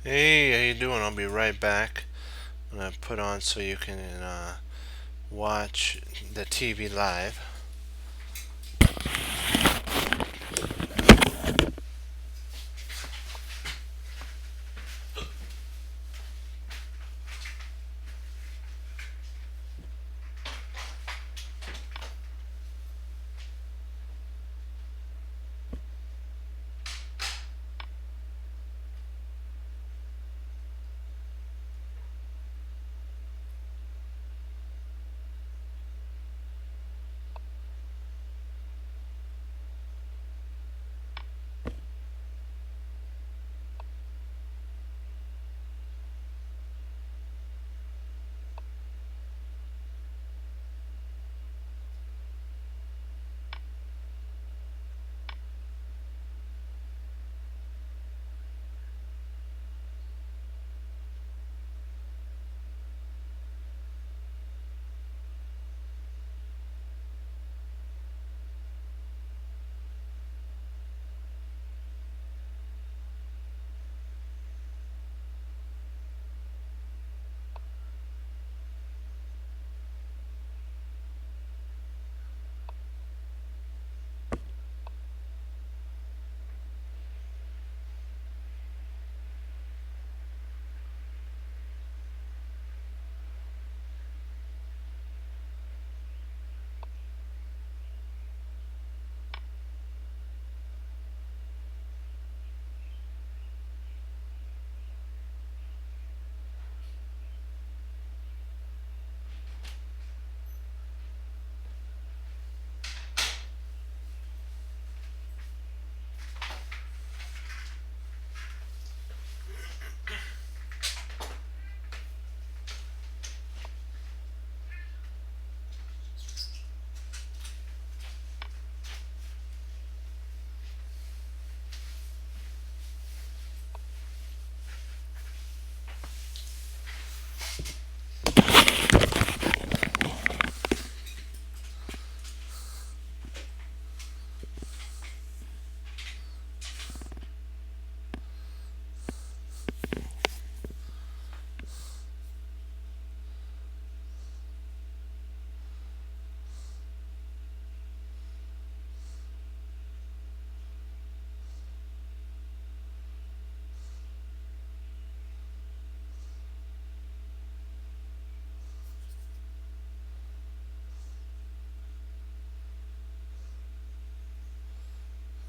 Hey, how you doing? I'll be right back. I'm gonna put on so you can watch the TV live.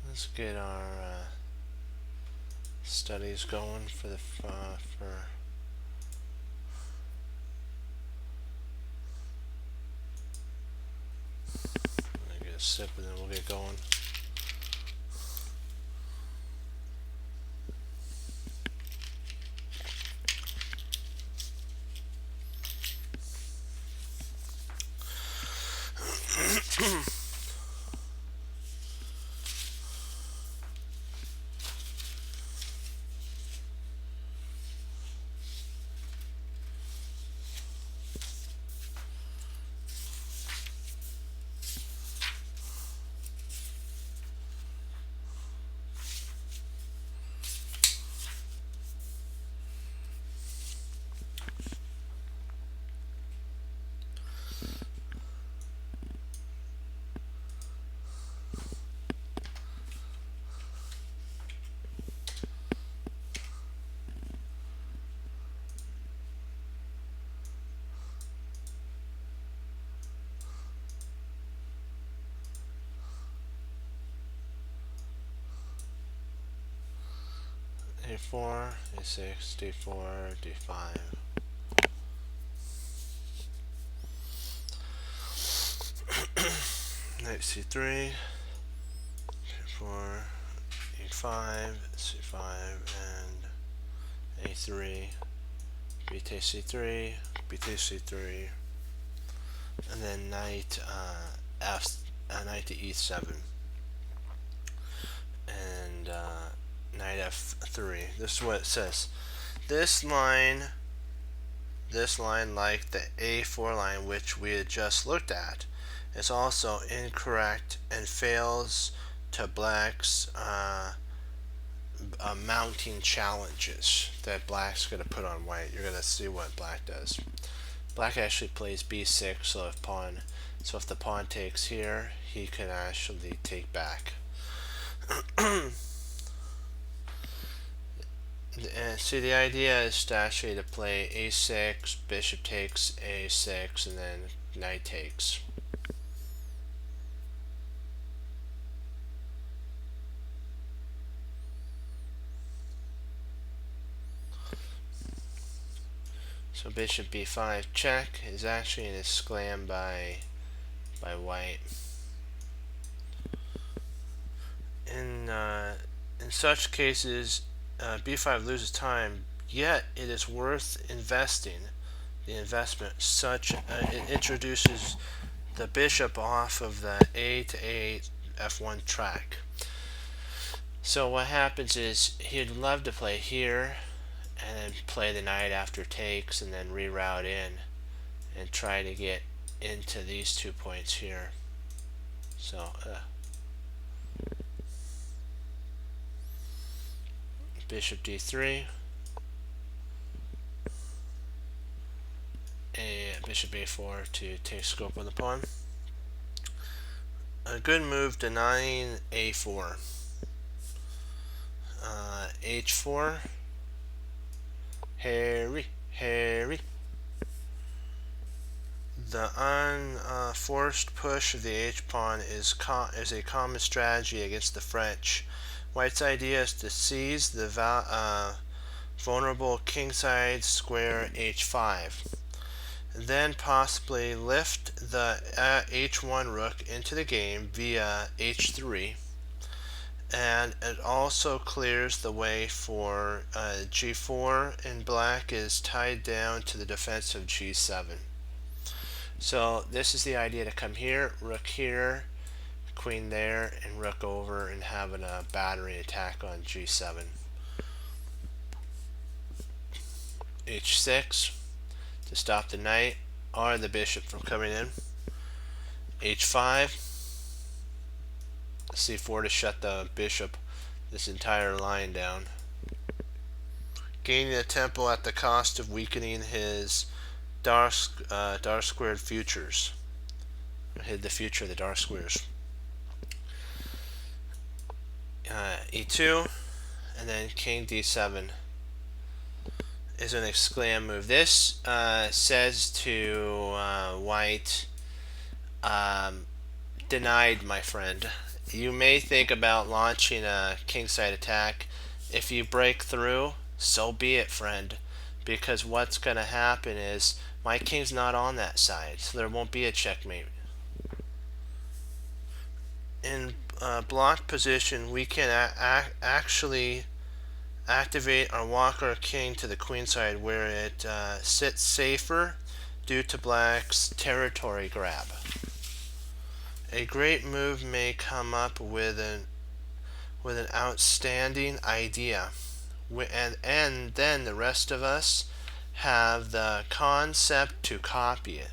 Let's get our studies going for the for. Let me get a sip and then we'll get going. A4, A6, D4, D5. Knight C3, C4, E5, C5, and A3. B takes C3, B takes C3, and then knight knight to E7, and knight F3. This is what it says. This line, like the A4 line, which we had just looked at, is also incorrect and fails to black's mounting challenges that black's going to put on white. You're going to see what black does. Black actually plays b6, so if the pawn takes here, he can actually take back. And see, the idea is to actually to play a6, bishop takes a6, and then knight takes. So bishop b5 check is actually an exclam by white. In such cases, b5 loses time, yet it is worth investing. The investment such it introduces the bishop off of the a to a f1 track. So what happens is he'd love to play here and then play the knight after takes and then reroute in and try to get into these 2 points here. So bishop d3, and bishop a4 to take scope on the pawn. A good move denying a4. H4, Harry. The unforced push of the h-pawn is a common strategy against the French. White's idea is to seize the vulnerable kingside square h5, then possibly lift the h1 rook into the game via h3, and it also clears the way for g4, and black is tied down to the defense of g7. So this is the idea to come here, rook here, queen there, and rook over, and having a battery attack on g7. h6 to stop the knight or the bishop from coming in. h5, c4 to shut the bishop, this entire line down. Gaining a tempo at the cost of weakening his dark squared futures. Hid the future of the dark squares. e2, and then king d7 is an exclam move. This says to white, denied, my friend. You may think about launching a kingside attack. If you break through, so be it, friend, because what's going to happen is my king's not on that side, so there won't be a checkmate. In blocked position, we can actually activate or walk our king to the queenside, where it sits safer due to black's territory grab. A great move may come up with an outstanding idea, and then the rest of us have the concept to copy it.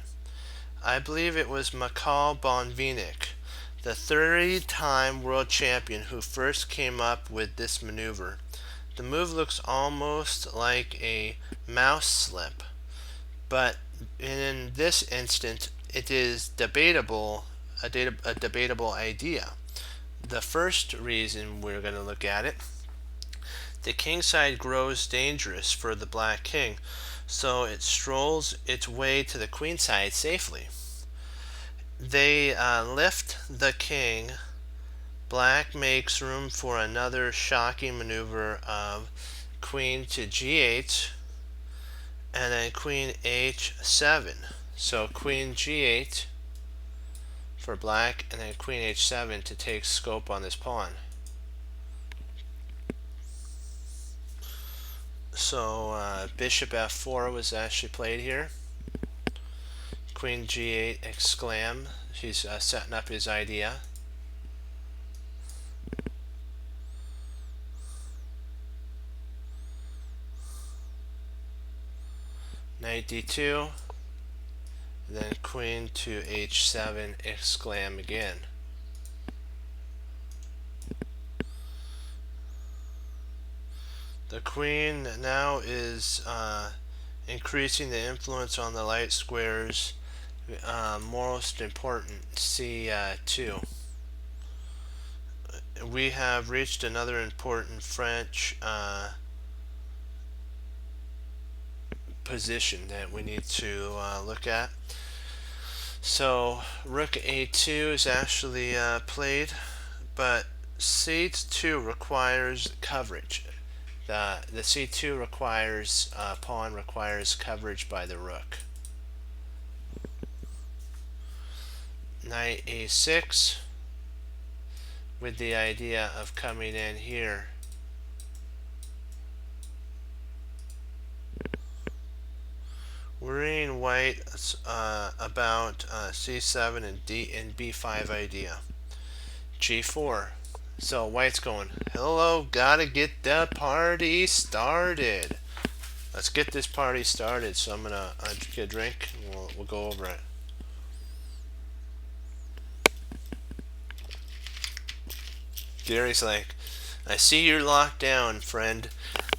I believe it was Mikhail Bonvinik, the 30-time world champion, who first came up with this maneuver. The move looks almost like a mouse slip, but in this instant it is a debatable idea. The first reason we're going to look at it, the kingside grows dangerous for the black king, so it strolls its way to the queenside safely. They lift the king. Black makes room for another shocking maneuver of queen to g8 and then queen h7. So queen g8 for black, and then queen h7 to take scope on this pawn. So bishop f4 was actually played here. Queen g8 exclam. He's setting up his idea. Knight d2, then queen to h7 exclam again. The queen now is increasing the influence on the light squares. Most important, C2. We have reached another important French position that we need to look at. So rook a2 is actually played, but c2 requires coverage. The c2 requires pawn requires coverage by the rook. Knight a6 with the idea of coming in here. Worrying white about c7 and b5 idea. g4. So white's going, hello, gotta get the party started. Let's get this party started. So I'm gonna get a drink and we'll go over it. Gary's like, I see you're locked down, friend.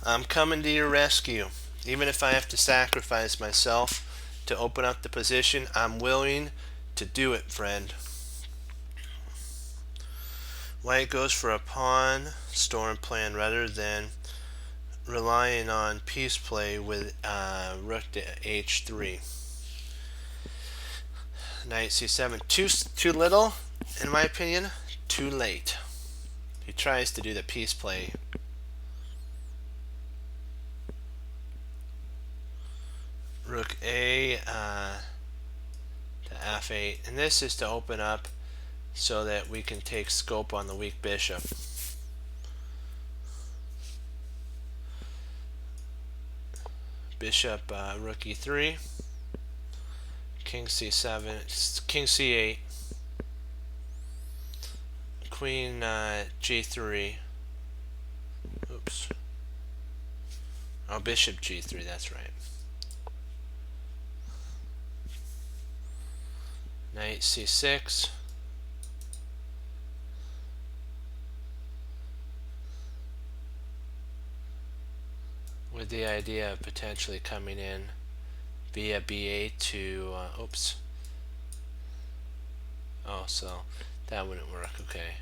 I'm coming to your rescue. Even if I have to sacrifice myself to open up the position, I'm willing to do it, friend. White goes for a pawn storm plan rather than relying on piece play with rook to h3. Knight c7. Too little, in my opinion. Too late. He tries to do the piece play. Rook a to f8, and this is to open up so that we can take scope on the weak bishop. Bishop rook e3, king c7, king c8, queen g3. Oops. Oh, bishop g3, that's right. Knight c6. With the idea of potentially coming in via b8 to, oops. Oh, so that wouldn't work, okay.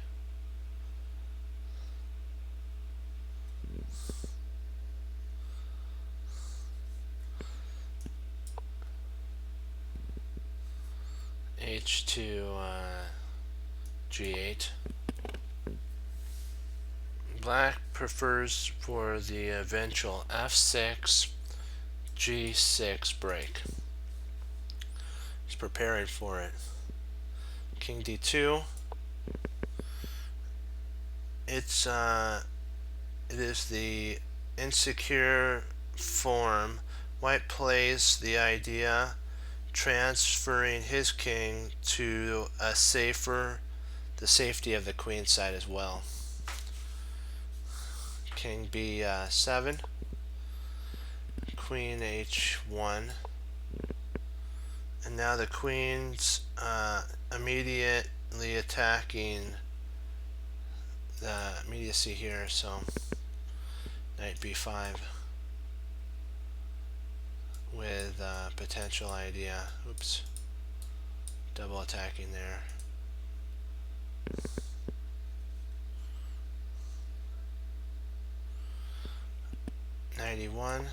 h2 g8. Black prefers for the eventual f6 g6 break. He's preparing for it. King d2. It is the insecure form. White plays the idea transferring his king to the safety of the queen side as well. King b7, queen h1, and now the queen's immediately attacking the immediacy here, so knight b5 with potential idea. Oops, double attacking there. Knight e1.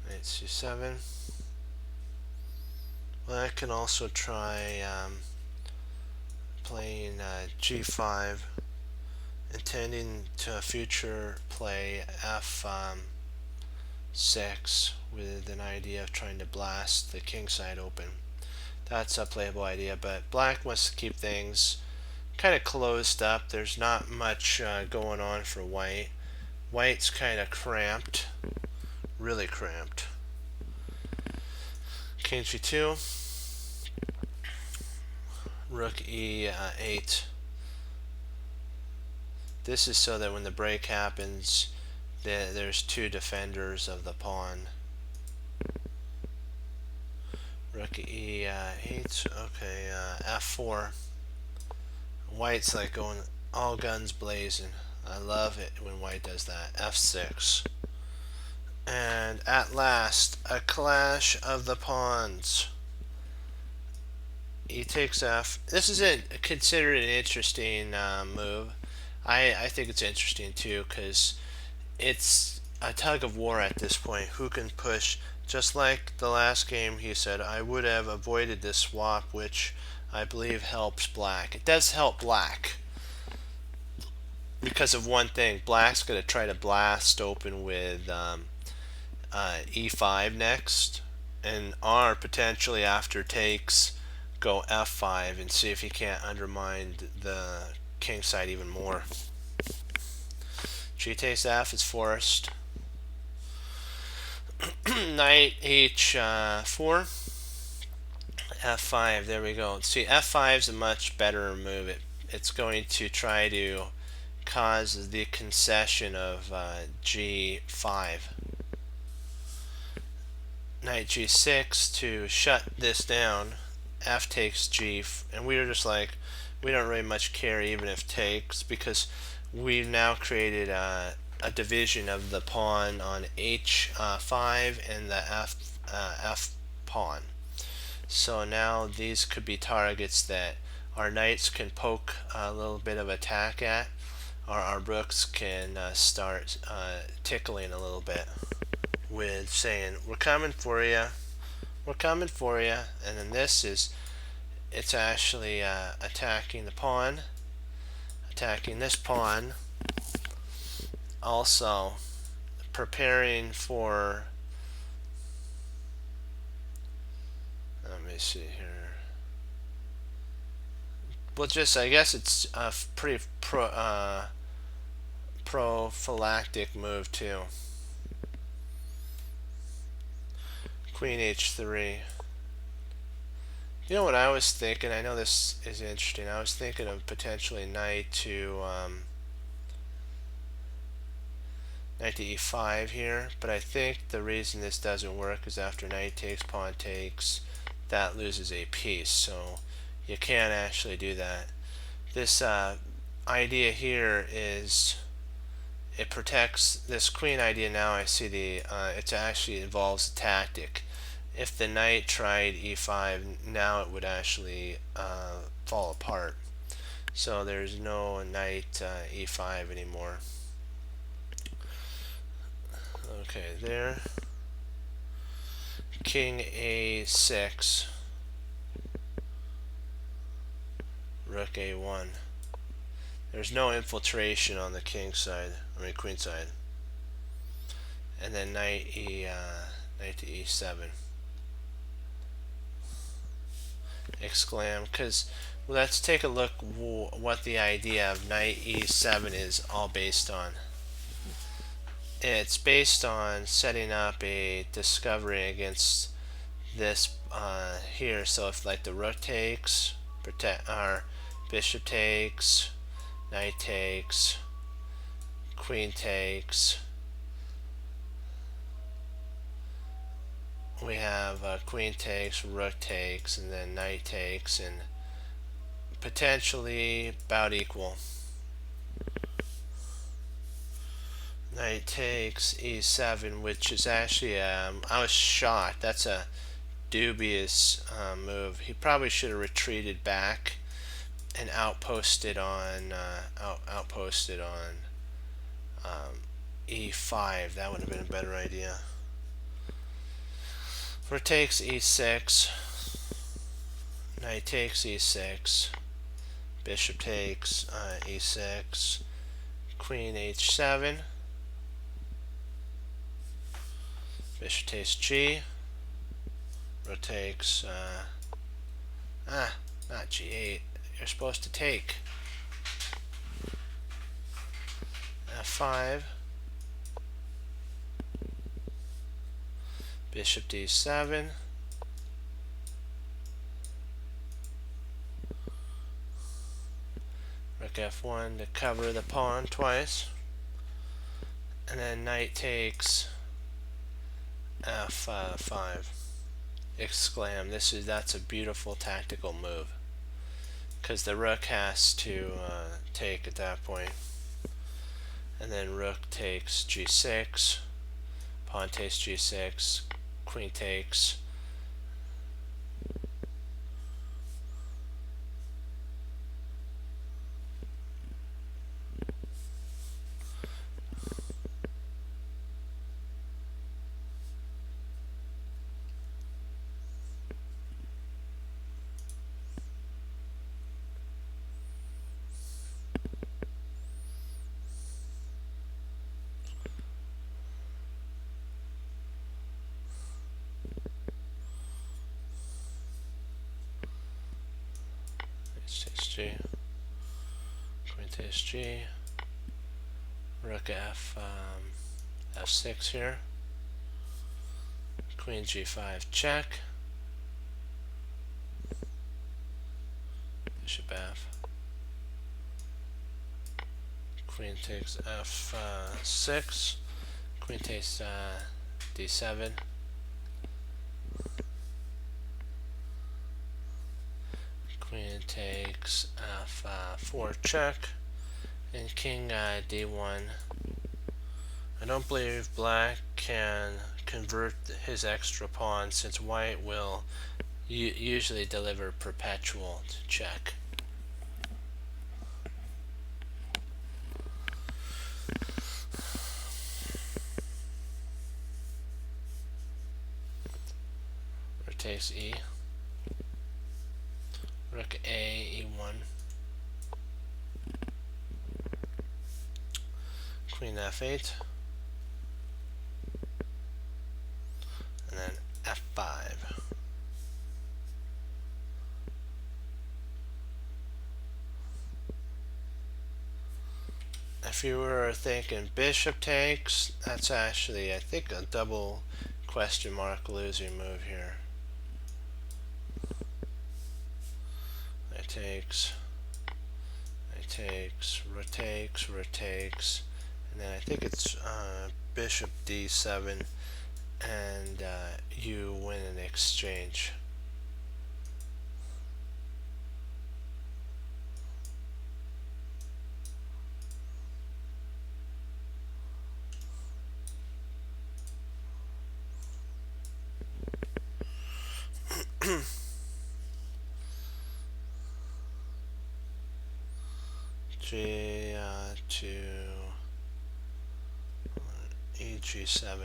Knight c7. Well, I can also try playing g5, intending to future play f6 with an idea of trying to blast the king side open. That's a playable idea, but black wants to keep things kind of closed up. There's not much going on for white. White's kind of cramped, really cramped. King g2, rook e8. This is so that when the break happens, there's two defenders of the pawn. Rook E8. Okay, F4. White's like going all guns blazing. I love it when white does that. F6. And at last, a clash of the pawns. E takes F. This is considered an interesting move. I think it's interesting too because it's a tug of war at this point. Who can push? Just like the last game, he said, I would have avoided this swap, which I believe helps black. It does help black because of one thing. Black's going to try to blast open with E5 next, and R potentially after takes go F5 and see if he can't undermine the king side even more. G takes F is forced. Knight H4. F5, there we go. See, F5 is a much better move. It's going to try to cause the concession of G5. Knight G6 to shut this down. F takes G, and we were just like, we don't really much care even if takes, because we've now created a division of the pawn on H5 and the F pawn. So now these could be targets that our knights can poke a little bit of attack at, or our rooks can start tickling a little bit with saying, we're coming for you, we're coming for you. And then this is, it's actually attacking the pawn, attacking this pawn, also preparing for, let me see here, well, just I guess it's a pretty prophylactic move too. Queen H3. You know what I was thinking? I know this is interesting. I was thinking of potentially knight to E5 here, but I think the reason this doesn't work is after knight takes, pawn takes, that loses a piece, so you can't actually do that. This idea here is it protects this queen idea. Now I see the it actually involves a tactic. If the knight tried E5, now it would actually fall apart. So there's no knight E5 anymore. Okay, there. King A6. Rook A1. There's no infiltration on the king side, I mean queen side. And then knight to E7. Exclam, because let's take a look what the idea of knight E7 is all based on. It's based on setting up a discovery against this here. So if like the rook takes, our bishop takes, knight takes, queen takes, we have queen takes, rook takes, and then knight takes, and potentially about equal. Knight takes E7, which is actually I was shocked. That's a dubious move. He probably should have retreated back and outposted on E5. That would have been a better idea. Rook takes E6, knight takes E6, bishop takes E6, queen H7, bishop takes G, rook takes not G8. You're supposed to take F5, bishop D7, rook F1 to cover the pawn twice, and then knight takes F5. exclaim. That's a beautiful tactical move, because the rook has to take at that point. And then rook takes g6, pawn takes g6, queen takes. Takes g, queen takes g, rook f6 here, queen g5 check, bishop f, queen takes f6, queen takes d7, queen takes f4 check, and king d1. I don't believe black can convert his extra pawn, since white will usually deliver perpetual to check. Rook takes e, rook a, e1, queen f8, and then f5. If you were thinking bishop takes, that's actually, I think, a double question mark losing move here. Knight takes, rook takes, and then I think it's bishop d7, and you win an exchange. G to eg7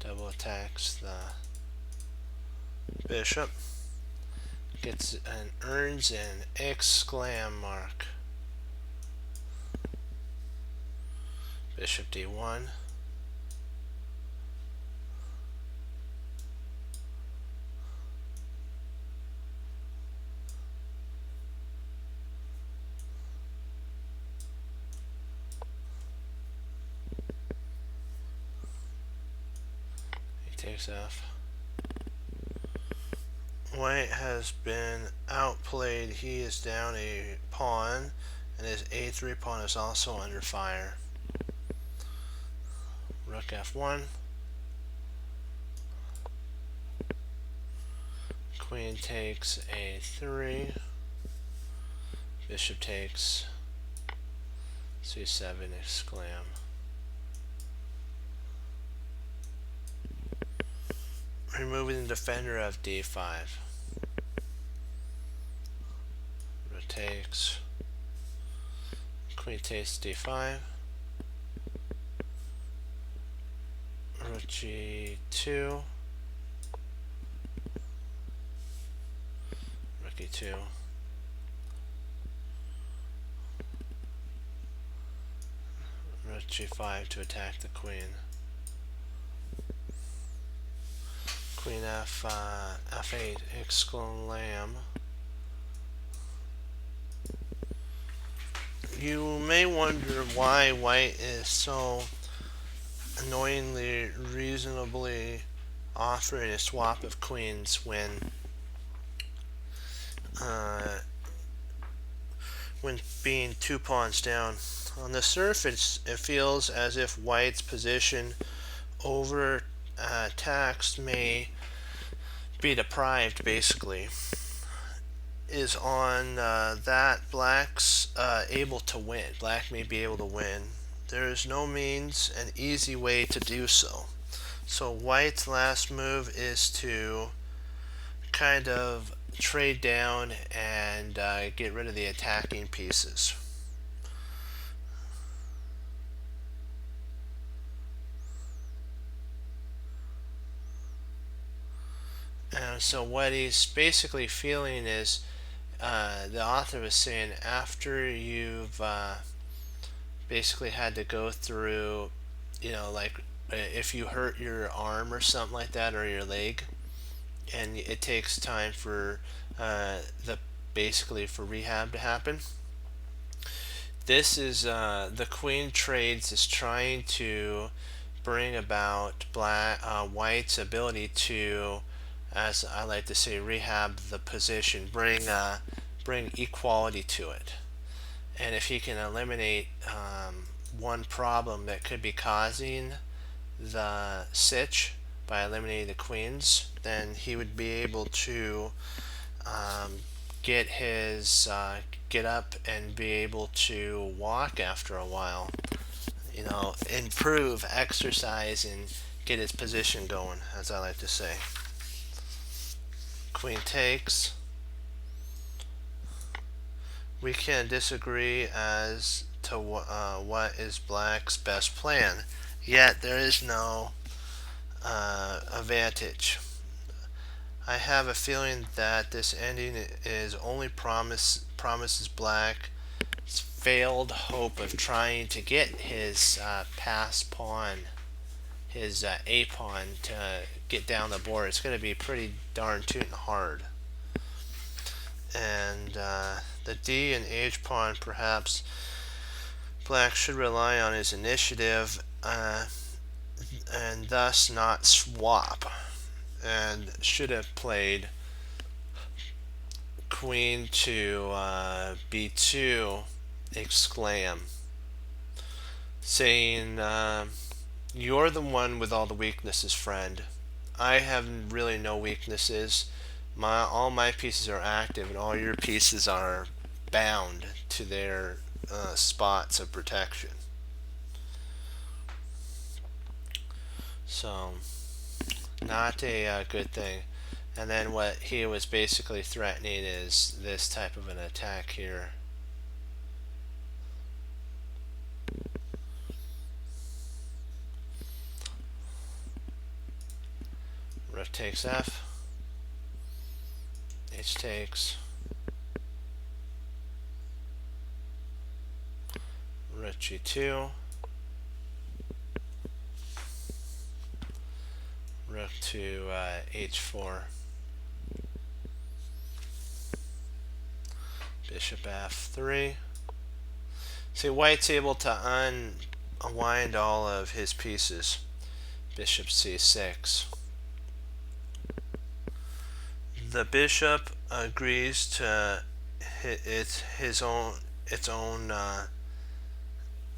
double attacks the bishop, gets and earns an exclam mark. Bishop d1, takes f. White has been outplayed. He is down a pawn, and his a3 pawn is also under fire. Rook f1, queen takes a3, bishop takes c7, exclam. Removing the defender of d5. Rook takes, queen takes d5, rook g2, rook e2, rook g5 to attack the queen. Queen f8, exclam. You may wonder why white is so annoyingly reasonably offering a swap of queens when being 2 pawns down. On the surface, it feels as if white's position over taxed may be deprived, basically, is on that black's able to win. Black may be able to win. There is no means an easy way to do so. So white's last move is to kind of trade down and get rid of the attacking pieces. So what he's basically feeling is, the author was saying, after you've basically had to go through, like if you hurt your arm or something like that, or your leg, and it takes time for the basically for rehab to happen. This is the Queen Trades is trying to bring about white's ability to, as I like to say, rehab the position, bring equality to it. And if he can eliminate one problem that could be causing the sitch by eliminating the queens, then he would be able to um, get up and be able to walk after a while. Improve, exercise, and get his position going, as I like to say. Queen takes. We can disagree as to what is black's best plan, yet there is no advantage. I have a feeling that this ending is only promises black failed hope of trying to get his passed pawn, his a pawn, to get down the board. It's going to be pretty darn tootin' hard. And the D and H pawn, perhaps black should rely on his initiative and thus not swap, and should have played queen to b2 exclam, saying, you're the one with all the weaknesses, friend. I have really no weaknesses. All my pieces are active, and all your pieces are bound to their spots of protection. So, not a good thing. And then what he was basically threatening is this type of an attack here. Rook takes f. H takes. Rook g2. Rook to h4. Bishop f3. See, white's able to unwind all of his pieces. Bishop c6. The bishop agrees to its own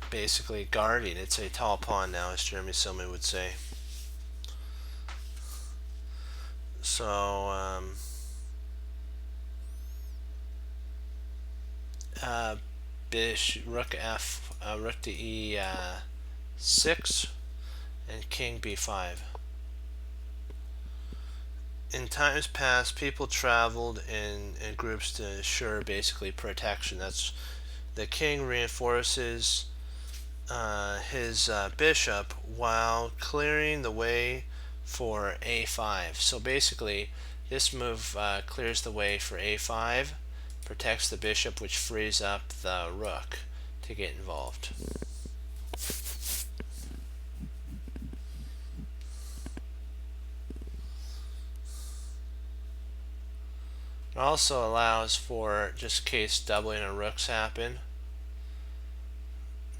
basically guarding. It's a tall pawn now, as Jeremy Silman would say. So rook f, rook to e6, and king b5. In times past, people traveled in groups to ensure basically protection. That's the king reinforces his bishop while clearing the way for a5. So basically, this move clears the way for a5, protects the bishop, which frees up the rook to get involved. It also allows for, just in case doubling of rooks happen,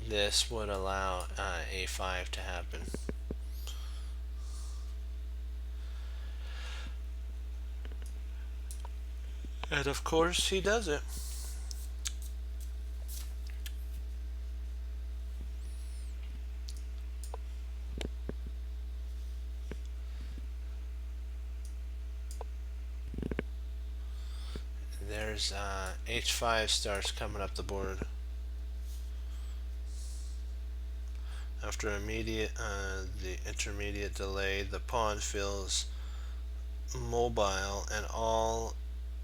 this would allow a5 to happen. And of course he does it. there's h5 starts coming up the board. After the intermediate delay, the pawn feels mobile and all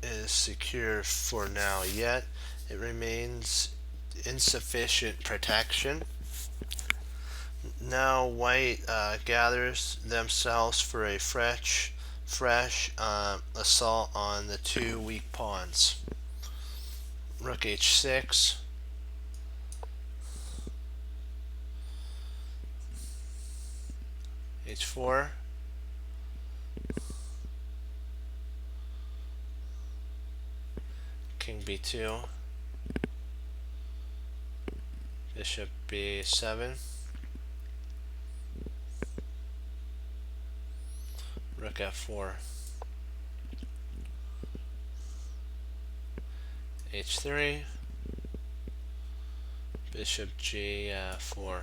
is secure for now, yet it remains insufficient protection. Now white gathers themselves for a fresh assault on the two weak pawns. Rook h6, h4, king b2, bishop b7, rook f4, h3, bishop g4,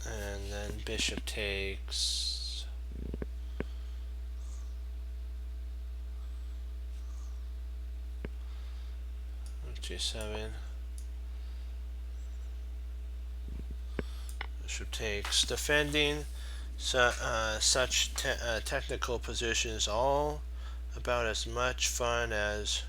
and then bishop takes, g7, bishop takes. Defending such technical position is all about as much fun as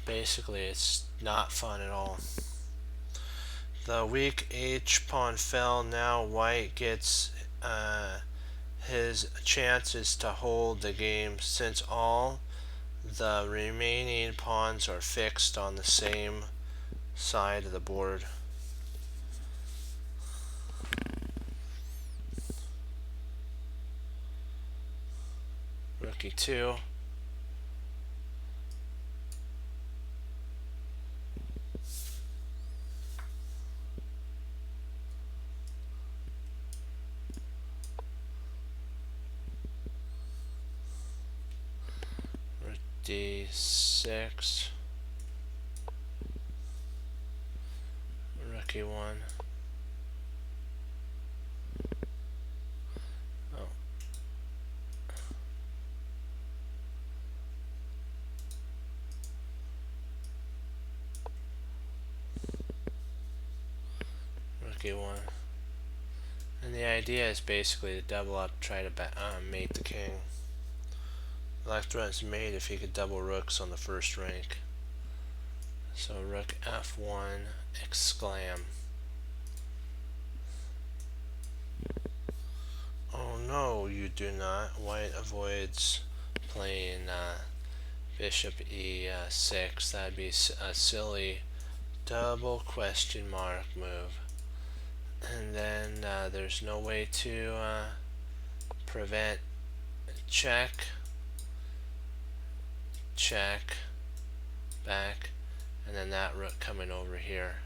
basically it's not fun at all. The weak h pawn fell. Now white gets his chances to hold the game, since all the remaining pawns are fixed on the same side of the board. Rook e2, rook d6, rook e1, rook e1. And the idea is basically to double up, try to mate the king. Left run's mate if he could double rooks on the first rank. So rook f1, exclam. Oh no, you do not. White avoids playing bishop e6. That'd be a silly double question mark move. And then there's no way to prevent check, check, back, and then that rook coming over here.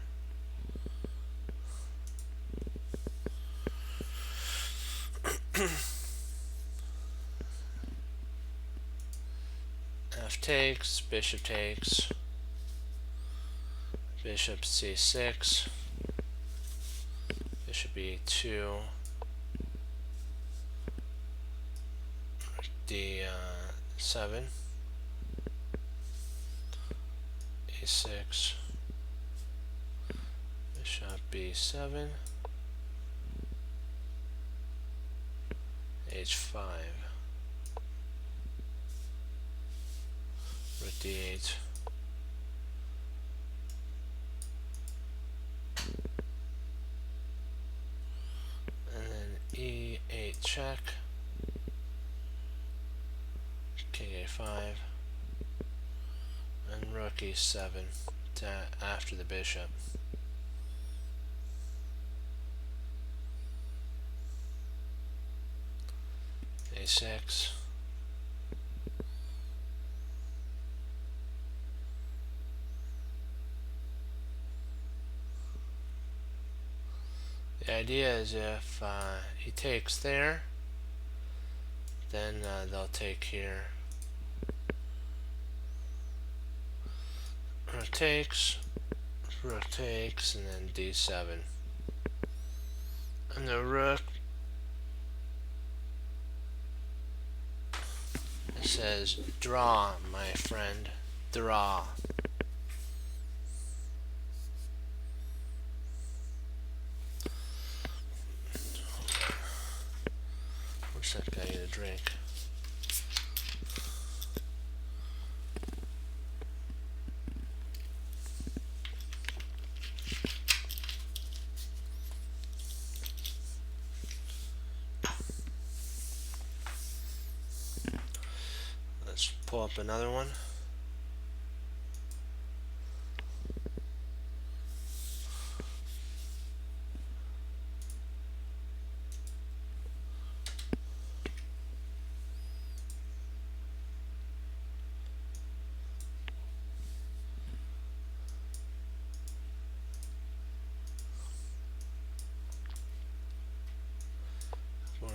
F takes, bishop takes, bishop c6, bishop e2, d7, a6, bishop b7, h5, rook d8, and then e8 check, king a5, and rook e7 after the bishop. a6, the idea is if he takes there, then they'll take here. rook takes, and then d7. And the rook, it says, draw, my friend, draw. What's that guy get a drink? Let's pull up another one.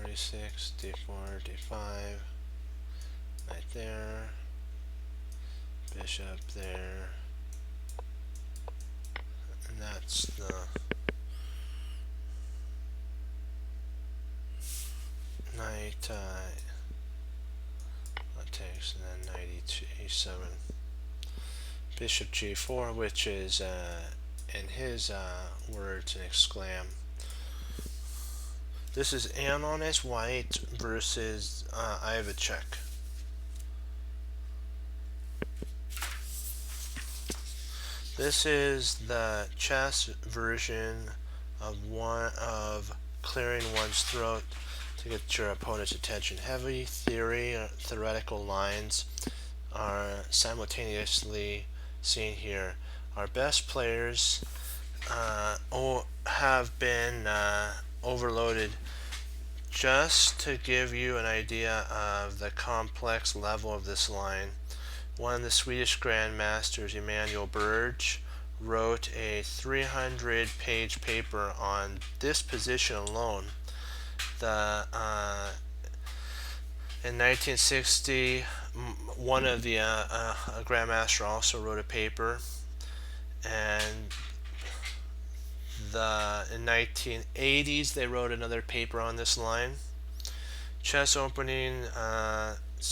D6, d4, d5, right there, bishop there, and that's the knight takes, and then knight e7, bishop g4, which is in his words an exclam. This is Anonis White versus Ivacek. This is the chess version of clearing one's throat to get your opponent's attention. Heavy theoretical lines are simultaneously seen here. Our best players have been overloaded. Just to give you an idea of the complex level of this line, one of the Swedish grandmasters, Emanuel Berge, wrote a 300-page paper on this position alone. In 1960, one of the a grandmaster also wrote a paper, and in 1980s they wrote another paper on this line. Chess opening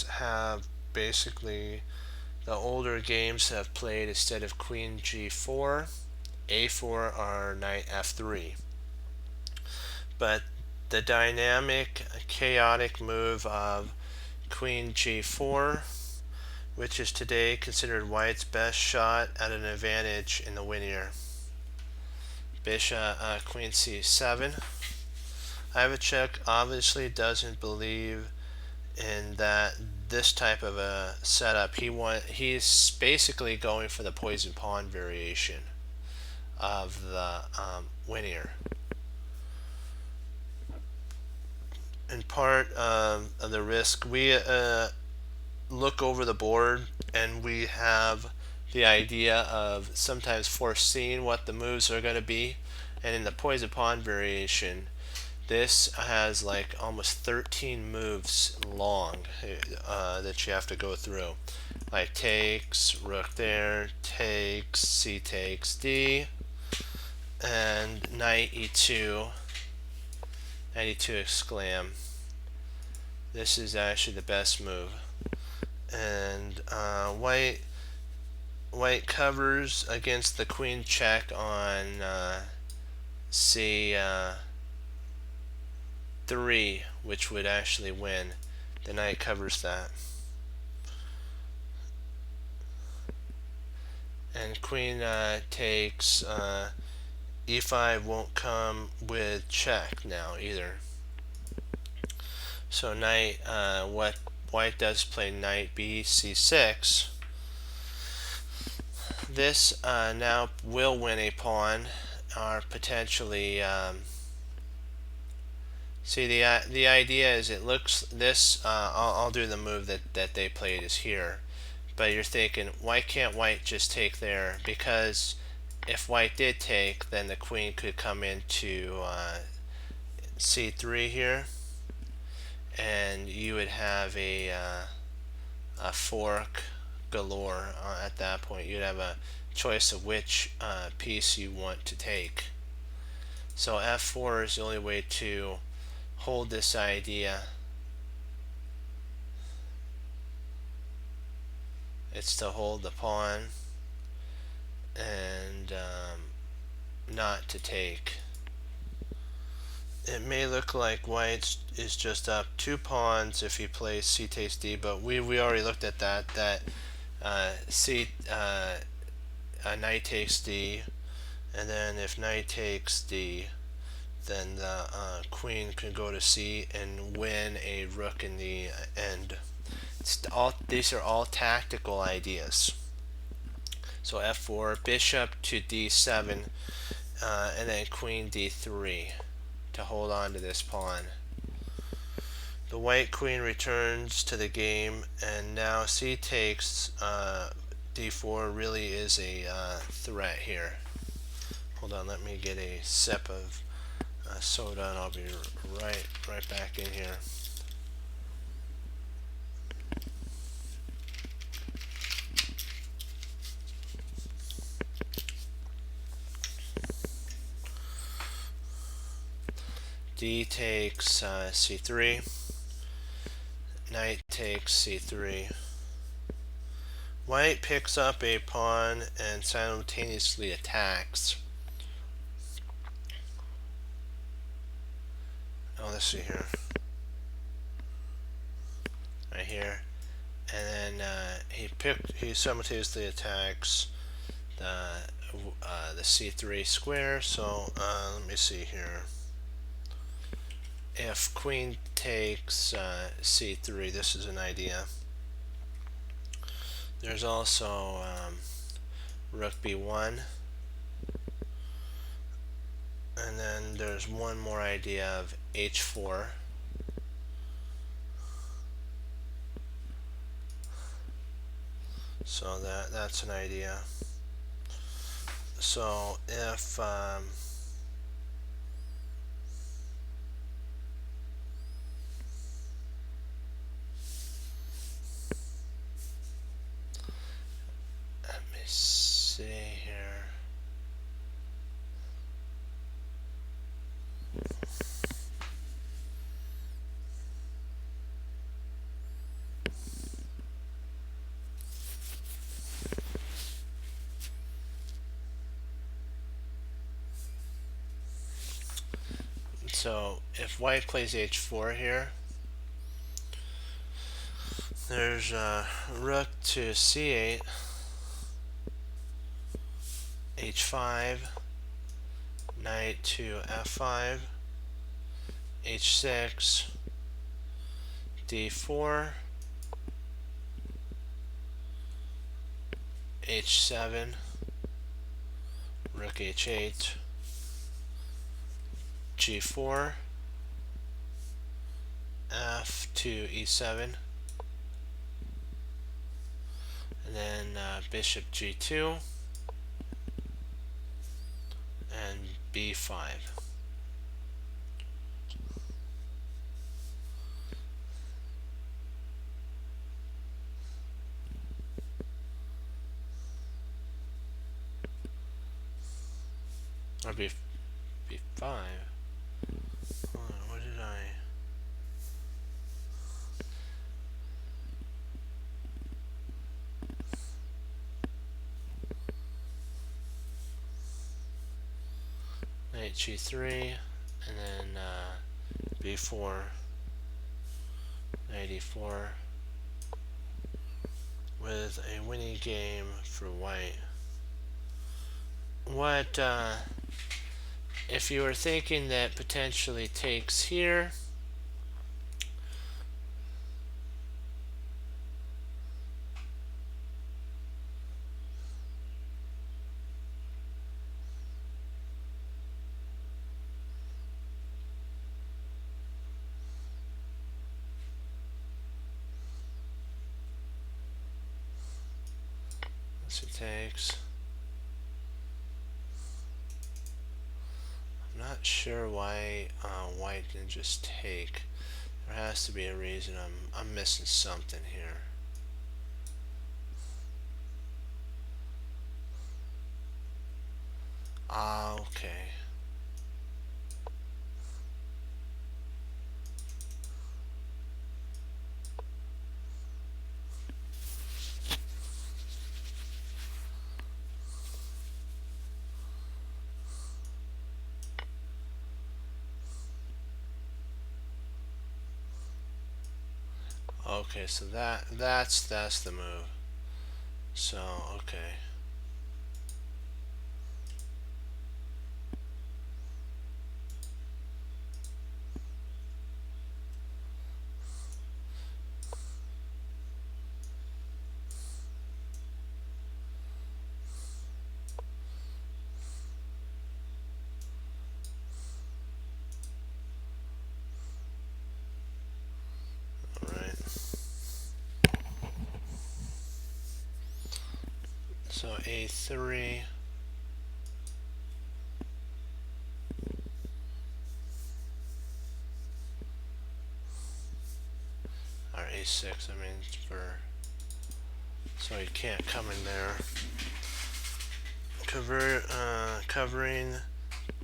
have basically, the older games have played, instead of queen g4, a4 or knight f3. But the dynamic, chaotic move of queen g4, which is today considered White's best shot at an advantage in the Winnier. Bishop, queen c7. Ivacek obviously doesn't believe in this type of a setup. He's basically going for the poison pawn variation of the Winnier. In part of the risk, we look over the board and we have the idea of sometimes foreseeing what the moves are going to be, and in the poison pawn variation, this has like almost 13 moves long that you have to go through, like takes, rook there, takes, c takes d, and knight e2, knight e2 exclam. This is actually the best move, and White covers against the queen check on c3, which would actually win. The knight covers that, and queen takes, e5 won't come with check now either. So knight, what White does play knight b c6. This now will win a pawn, or potentially. See, the idea is, it looks this. I'll do the move that they played is here, but you're thinking, why can't White just take there? Because if White did take, then the queen could come into c3 here, and you would have a fork galore at that point. You'd have a choice of which piece you want to take. So f4 is the only way to hold this idea. It's to hold the pawn and not to take. It may look like white is just up 2 pawns if he plays c takes d, but we already looked at that knight takes d, and then if knight takes d, then the queen can go to c and win a rook in the end. These are all tactical ideas. So f4, bishop to d7, and then queen d3 to hold on to this pawn. The white queen returns to the game, and now c takes d4 really is a threat here. Hold on, let me get a sip of soda and I'll be right back in here. D takes c3, knight takes c3. White picks up a pawn and simultaneously attacks. Oh, let's see here. Right here. And then he simultaneously attacks the c3 square. So let me see here. If queen takes c3, this is an idea. There's also rook b1, and then there's one more idea of h4. So that's an idea. So if let me see here. So if white plays h4 here, there's rook to c8, h5, knight to f5, h6, d4, h7, rook h8, g4, f to e7, and then bishop g2 and b5. Or b5. Hold on, what did I? Knight g3, and then b4, knight e4, with a winning game for white. What if you were thinking that potentially takes here? This it takes. I'm not sure why white didn't just take. There has to be a reason. I'm missing something here. Ah, okay. Okay, so that's the move. So, okay. All right. So A3 or A6. I mean, for so you can't come in there. Covering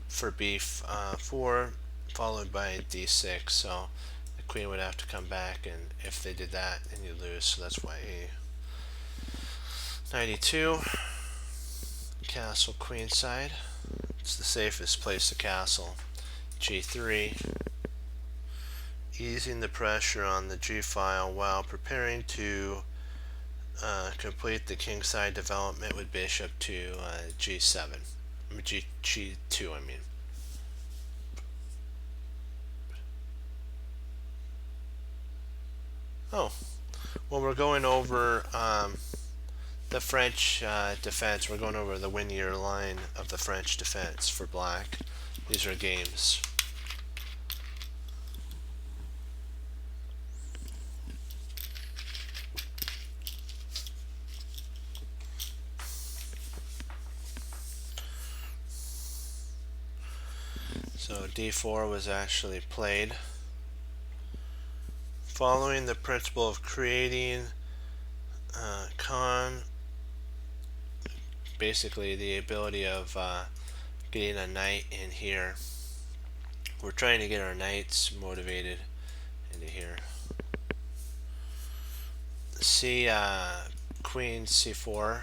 for B4 followed by D6. So the queen would have to come back, and if they did that, then you lose. So that's why A92 castle queenside. It's the safest place to castle. G3, easing the pressure on the G file while preparing to complete the kingside development with bishop to G7. G2, I mean. Oh, well, we're going over the French defense. We're going over the linear line of the French defense for black. These are games. So D4 was actually played. Following the principle of creating con, basically the ability of getting a knight in here. We're trying to get our knights motivated into here. C Queen C4.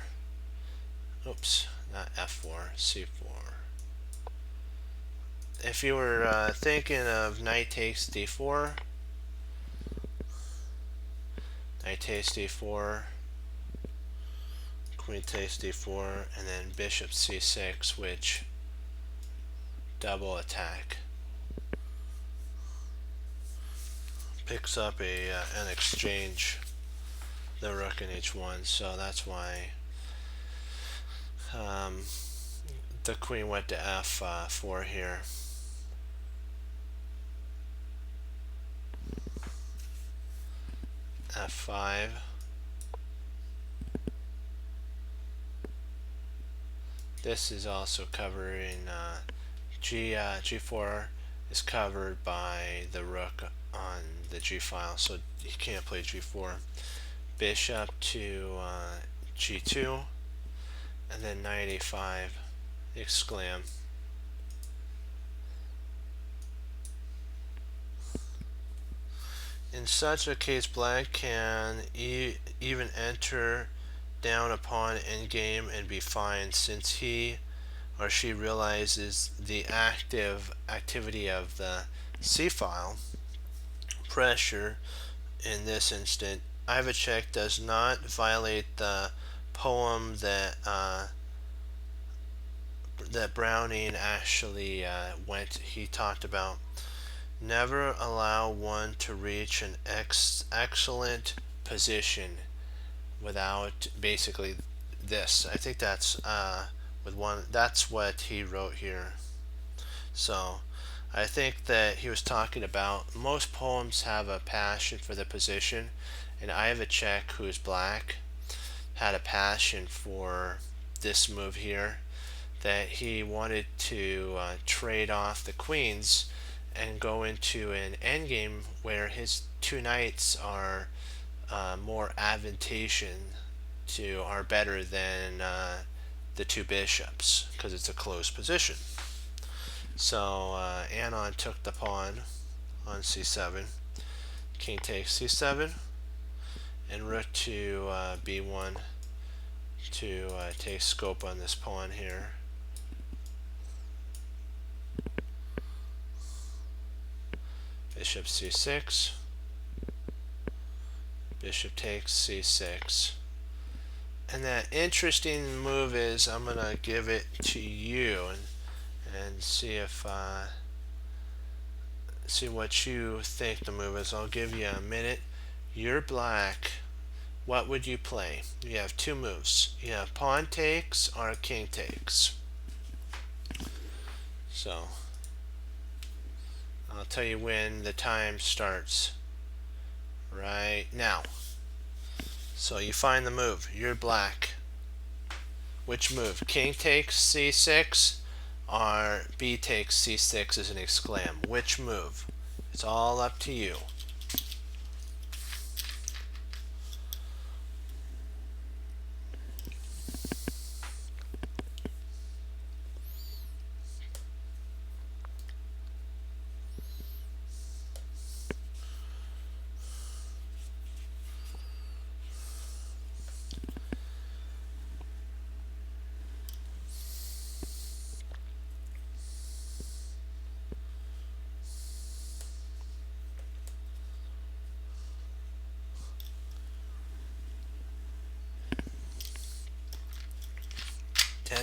Oops, not F4, C4. If you were thinking of knight takes D4, knight takes D4, queen takes D4, and then bishop C6, which double attack. Picks up an exchange, the rook in H1, so that's why the queen went to F4 here. F5. This is also covering G4 is covered by the rook on the G file, so you can't play G4. Bishop to G2, and then knight A5, exclam. In such a case, black can even enter down upon endgame and be fine, since he or she realizes the activity of the C file. Pressure in this instant, Ivacek does not violate the poem that that Browning actually he talked about. Never allow one to reach an excellent position without basically this. I think that's with one. That's what he wrote here. So I think that he was talking about most poems have a passion for the position, and Ivacek, who's black, had a passion for this move here, that he wanted to trade off the queens and go into an endgame where his two knights are more advantageous are better than the two bishops because it's a closed position. So Anon took the pawn on c7. King takes c7, and rook to b1 to take scope on this pawn here. Bishop c6. Bishop takes c6. And that interesting move is, I'm going to give it to you and see if see what you think the move is. I'll give you a minute. You're black. What would you play? You have two moves. You have pawn takes or king takes. So I'll tell you when the time starts right now. So you find the move. You're black. Which move? King takes c6 or b takes c6 as an exclam. Which move? It's all up to you.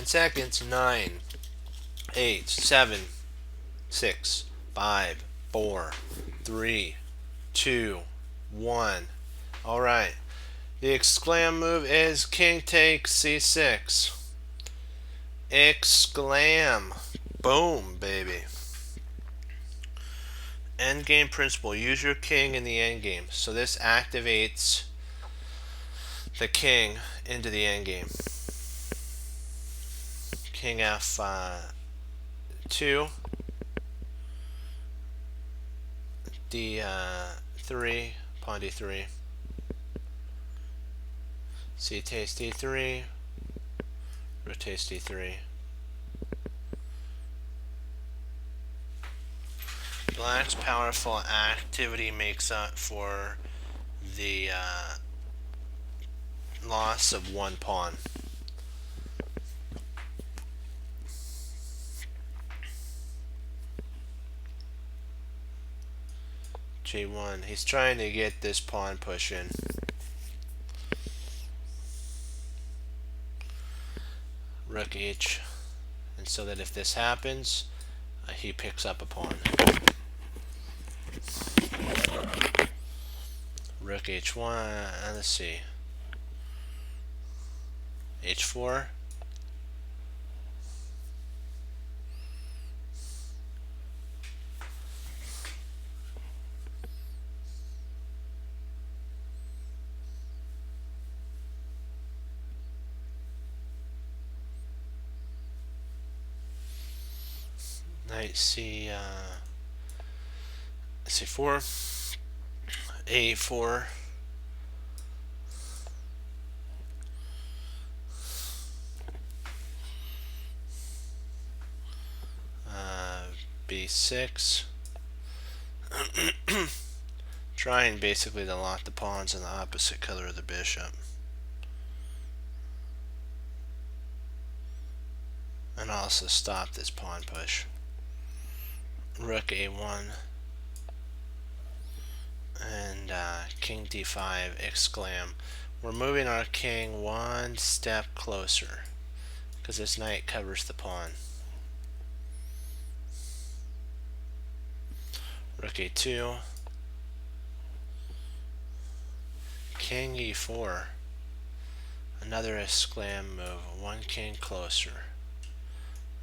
Seconds. 9, 8, 7, 6, 5, 4, 3, 2, 1. Alright. The exclam move is king takes c6. Exclam. Boom, baby. Endgame principle. Use your king in the endgame. So this activates the king into the endgame. King f2, d3, pawn d3, c takes d3, rook takes d3. Black's powerful activity makes up for the loss of one pawn. G1. He's trying to get this pawn push in. Rook h. And so that if this happens, he picks up a pawn. Rook h1. Let's see. h4. Knight c4, a4, b6. Trying basically to lock the pawns in the opposite color of the bishop. And also stop this pawn push. Rook a1 and king d5 exclam. We're moving our king one step closer because this knight covers the pawn. Rook a2, king e4, another exclam move, one king closer,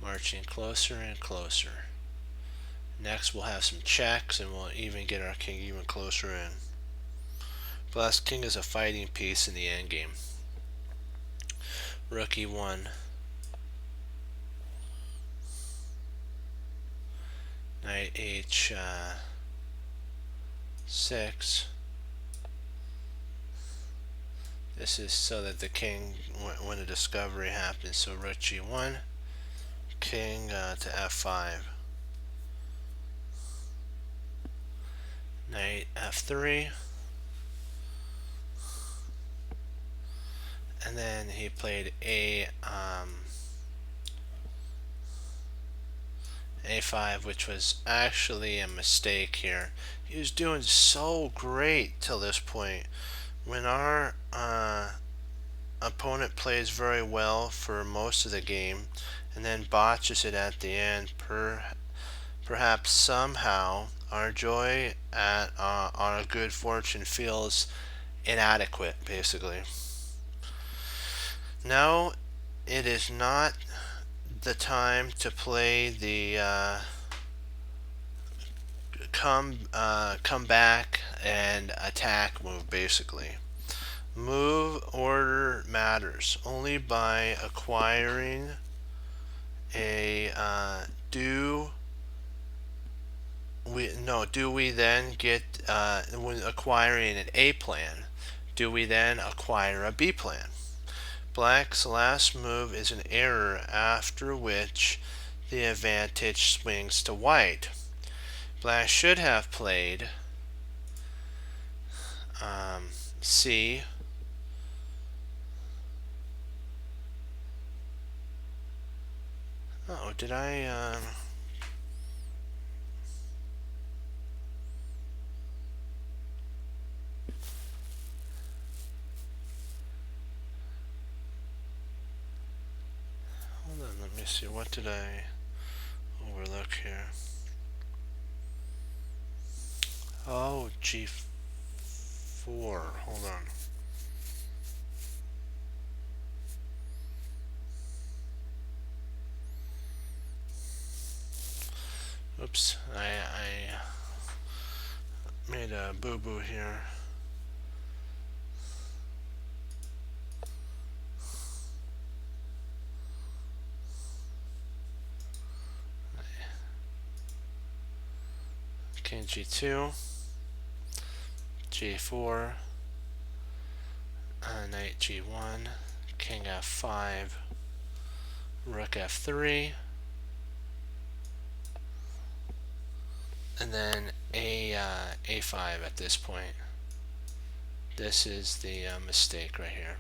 marching closer and closer. Next we'll have some checks and we'll even get our king even closer in. Plus king is a fighting piece in the endgame. Rook e1. Knight h6. This is so that the king, when a discovery happens, so rook g1, king to f5, knight f3, and then he played a5, which was actually a mistake here. He was doing so great till this point. When our opponent plays very well for most of the game and then botches it at the end, perhaps somehow our joy at our good fortune feels inadequate, basically. Now it is not the time to play the come back and attack move, basically. Move order matters only by acquiring a do we then get when acquiring an A plan, do we then acquire a B plan? Black's last move is an error, after which the advantage swings to white. Black should have played C. Oh, did I hold on, let me see, what did I overlook here? Oh, G4. Hold on. Oops, I made a boo-boo here. King G2, G4, knight G1, King F5, Rook F3, and then A5 at this point. This is the mistake right here.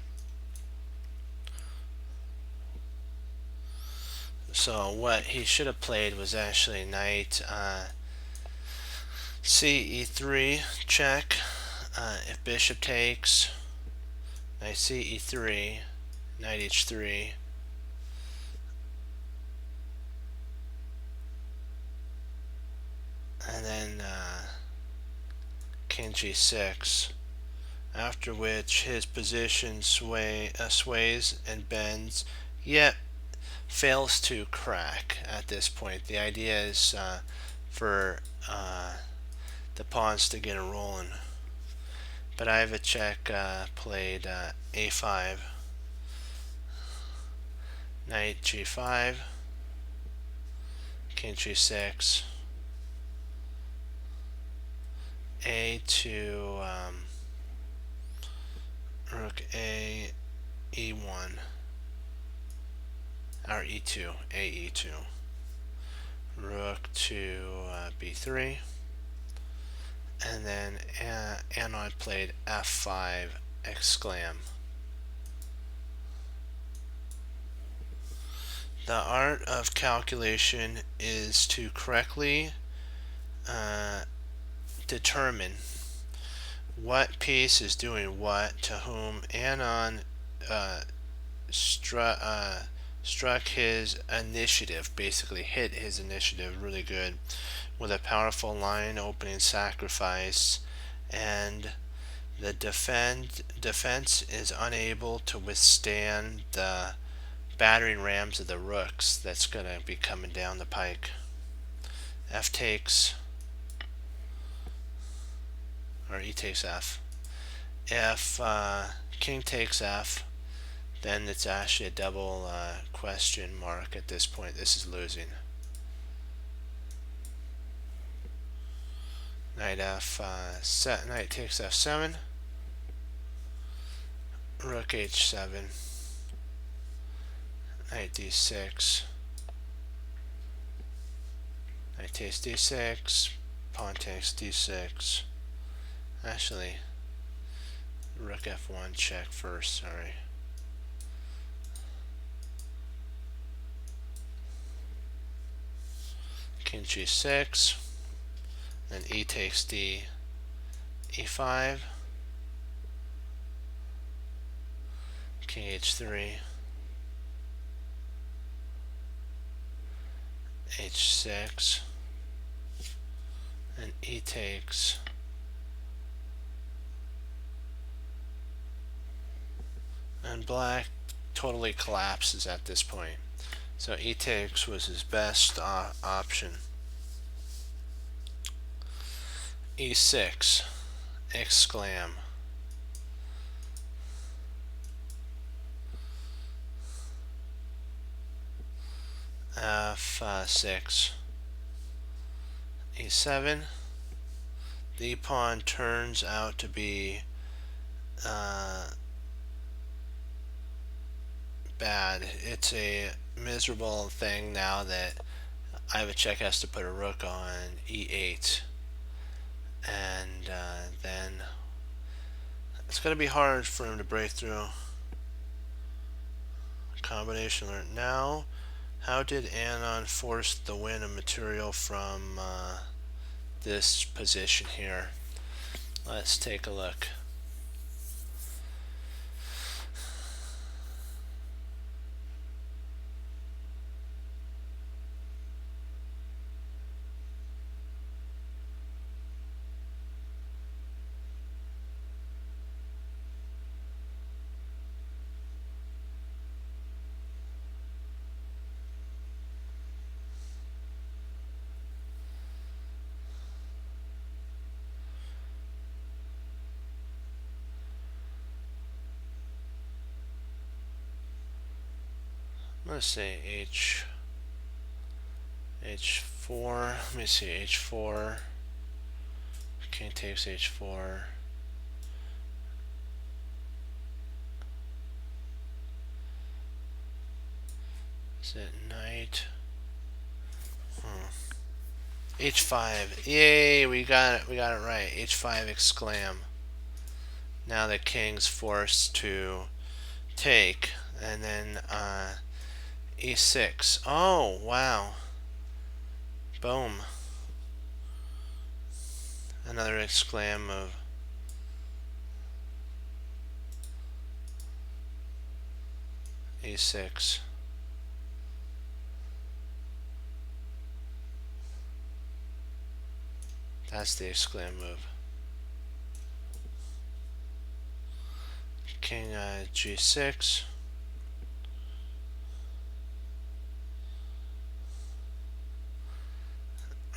So what he should have played was actually knight C E3 check. If bishop takes, knight C E3, knight H3, and then King G6. After which his position sways and bends, yet fails to crack at this point. The idea is for the pawns to get a rolling. But Ivacek played A5, knight G5, King G6, A2, Rook A, E1, or E2, A E2, Rook to B3, and then Anod played F5 exclam. The art of calculation is to correctly determine what piece is doing what to whom. Anon struck his initiative, basically hit his initiative really good with a powerful line opening sacrifice, and the defense is unable to withstand the battering rams of the rooks that's going to be coming down the pike. F takes, or E takes F. If King takes F, then it's actually a double question mark at this point. This is losing. Knight takes F7. rook h7, knight d6, knight takes d6, pawn takes d6. Actually, rook f1 check first, sorry. King g6, then e takes d, e5, king h3, h6, and e takes, and black totally collapses at this point. So e takes was his best option. e6, exclam. f6, e7. The pawn turns out to be bad. It's a miserable thing now that Ivacek has to put a rook on e8, and then it's going to be hard for him to break through. Combination alert. Now, how did Anon force the win of material from this position here? Let's take a look. Let's say h4. Let me see, h4. King takes h4. Is it knight? h5. Yay, we got it. We got it right. h5 exclam. Now the king's forced to take, and then e6. Oh, wow. Boom. Another exclam move. e6. That's the exclam move. King g6.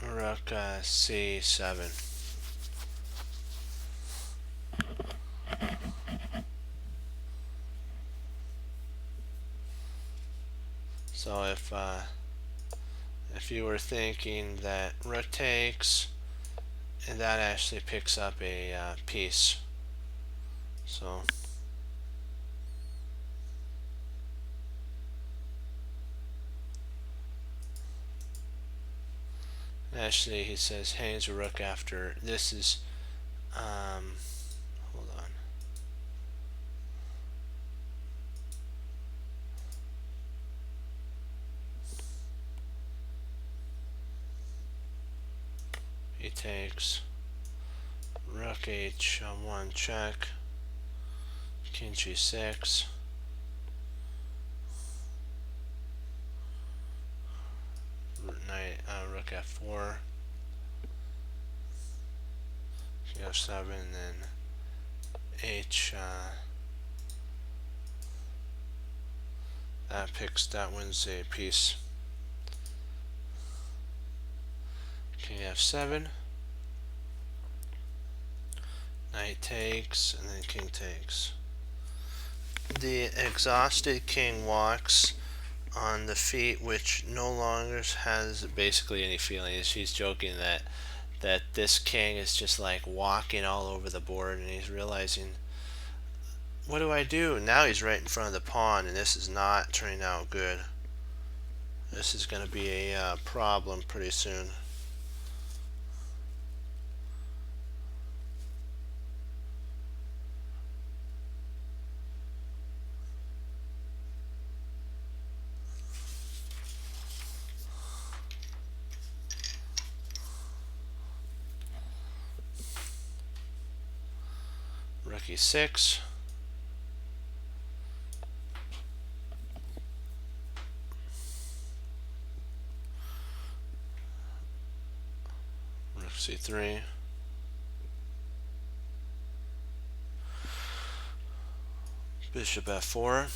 Rook c7. So if you were thinking that rook takes, and that actually picks up a piece. So actually he says hangs a rook after. This is hold on. He takes rook h1 check, king g6, knight rook f4, king f7, and then h that wins a piece. King f7, knight takes, and then king takes. The exhausted king walks on the feet which no longer has basically any feelings. He's joking that this king is just like walking all over the board, and he's realizing what do I do? Now he's right in front of the pawn, and this is not turning out good. This is going to be a problem pretty soon. Rook e6. Rook c3. Bishop f4.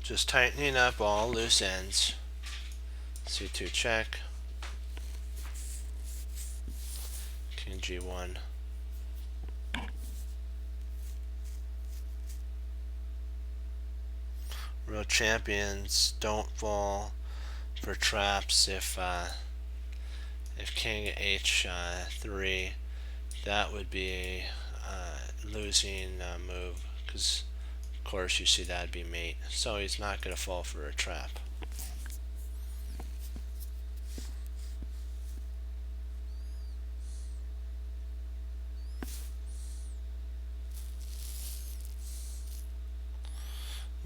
Just tightening up all loose ends. c2 check. King g1. Real champions don't fall for traps. If king h3, that would be a losing move, because of course you see that'd be mate. So he's not going to fall for a trap.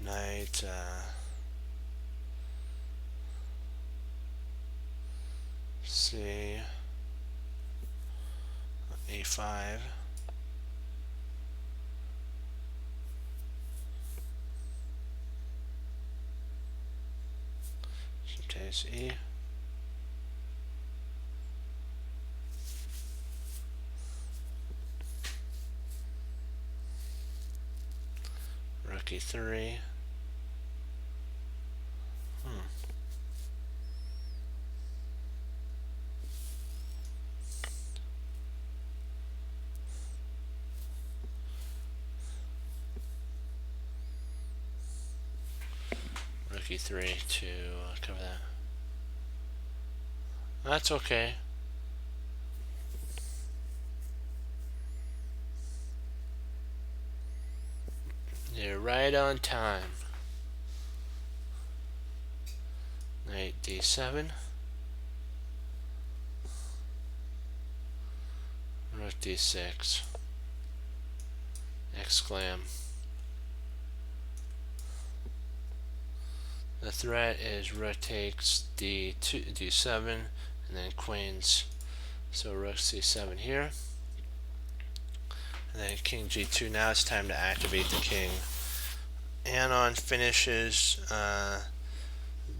Knight c a5. Takes e. Rook e3. Rook e3 to cover that. That's okay. You're right on time. Knight d7. Rook d6. Exclam. The threat is rook takes d2, d7, and then queens. So rook c7 here. And then king g2. Now it's time to activate the king. Anon finishes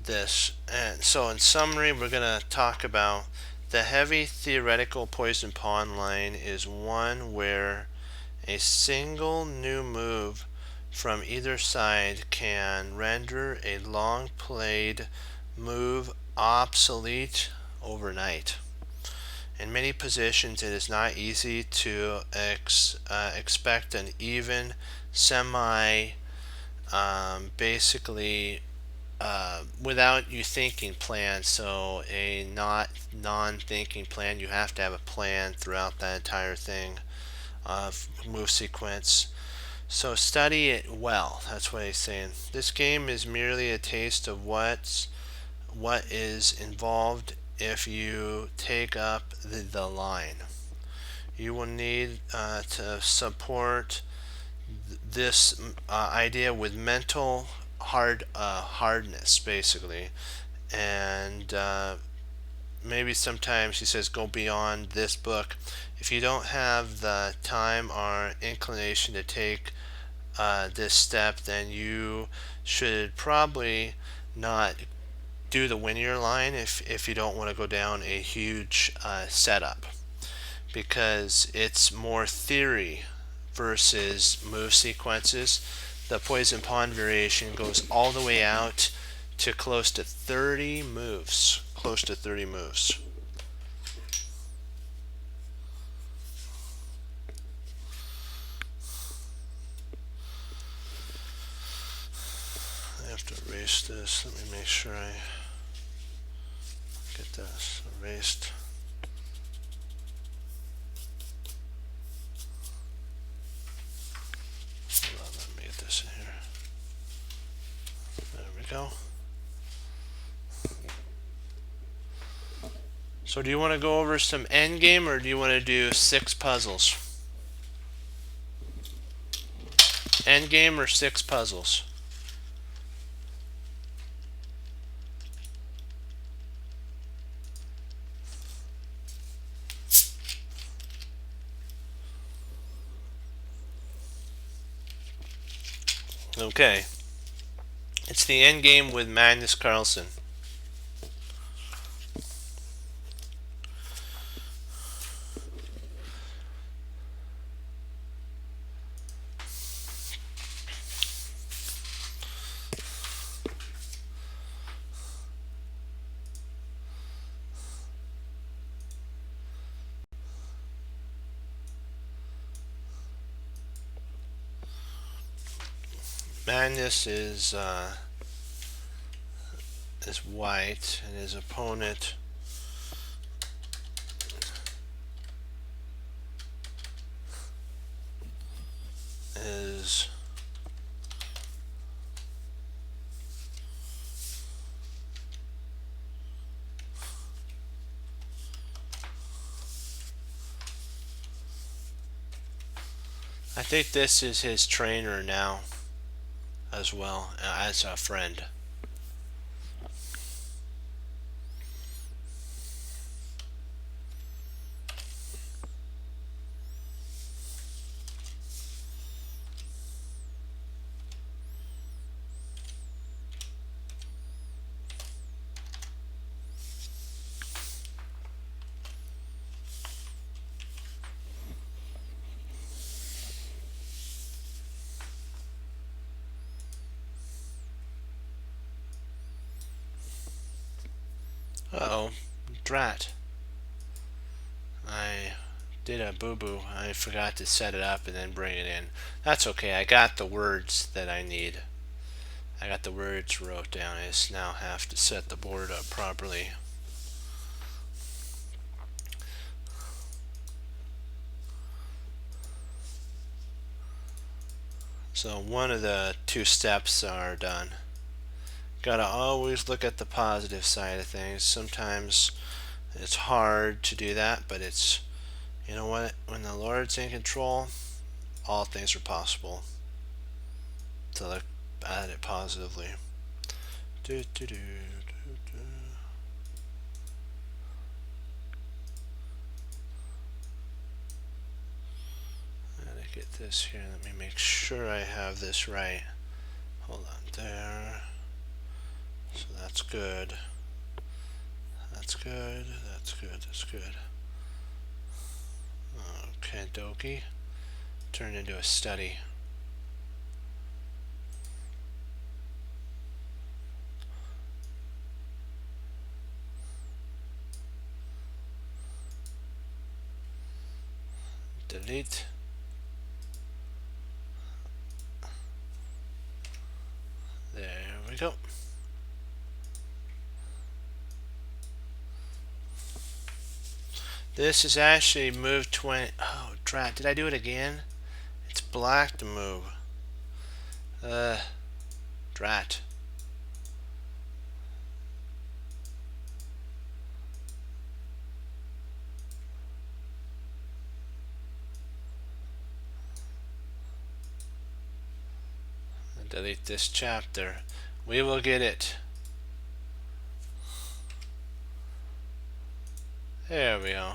this. And so in summary, we're going to talk about the heavy theoretical poison pawn line is one where a single new move from either side can render a long played move obsolete overnight. In many positions, it is not easy to expect an even basically without you thinking plan. So a non-thinking plan, you have to have a plan throughout that entire thing of move sequence. So study it well. That's what he's saying. This game is merely a taste of what is involved if you take up the line. You will need to support this idea with mental hardness, basically, and maybe sometimes he says go beyond this book. If you don't have the time or inclination to take this step, then you should probably not do the linear line if you don't want to go down a huge setup, because it's more theory versus move sequences. The poison pawn variation goes all the way out to close to 30 moves. Close to 30 moves. I have to erase this. Let me make sure I get this erased. So do you want to go over some endgame, or do you want to do 6 puzzles? Endgame or 6 puzzles? Okay. It's the endgame with Magnus Carlsen. Magnus is white, and his opponent is I think this is his trainer now as well, as a friend. Uh-oh, drat. I did a boo-boo. I forgot to set it up and then bring it in. That's okay. I got the words that I need. I got the words wrote down. I just now have to set the board up properly. So one of the 2 steps are done. Gotta always look at the positive side of things. Sometimes it's hard to do that, but it's, you know what, when the Lord's in control, all things are possible. To look at it positively. Do, do, do, do, do. Gotta get this here. Let me make sure I have this right. Hold on there. So that's good. That's good. That's good. That's good. Okay, dokie. Turned into a study. Delete. There we go. This is actually move 20. Oh, drat. Did I do it again? It's black to move. Drat. Delete this chapter. We will get it. There we go.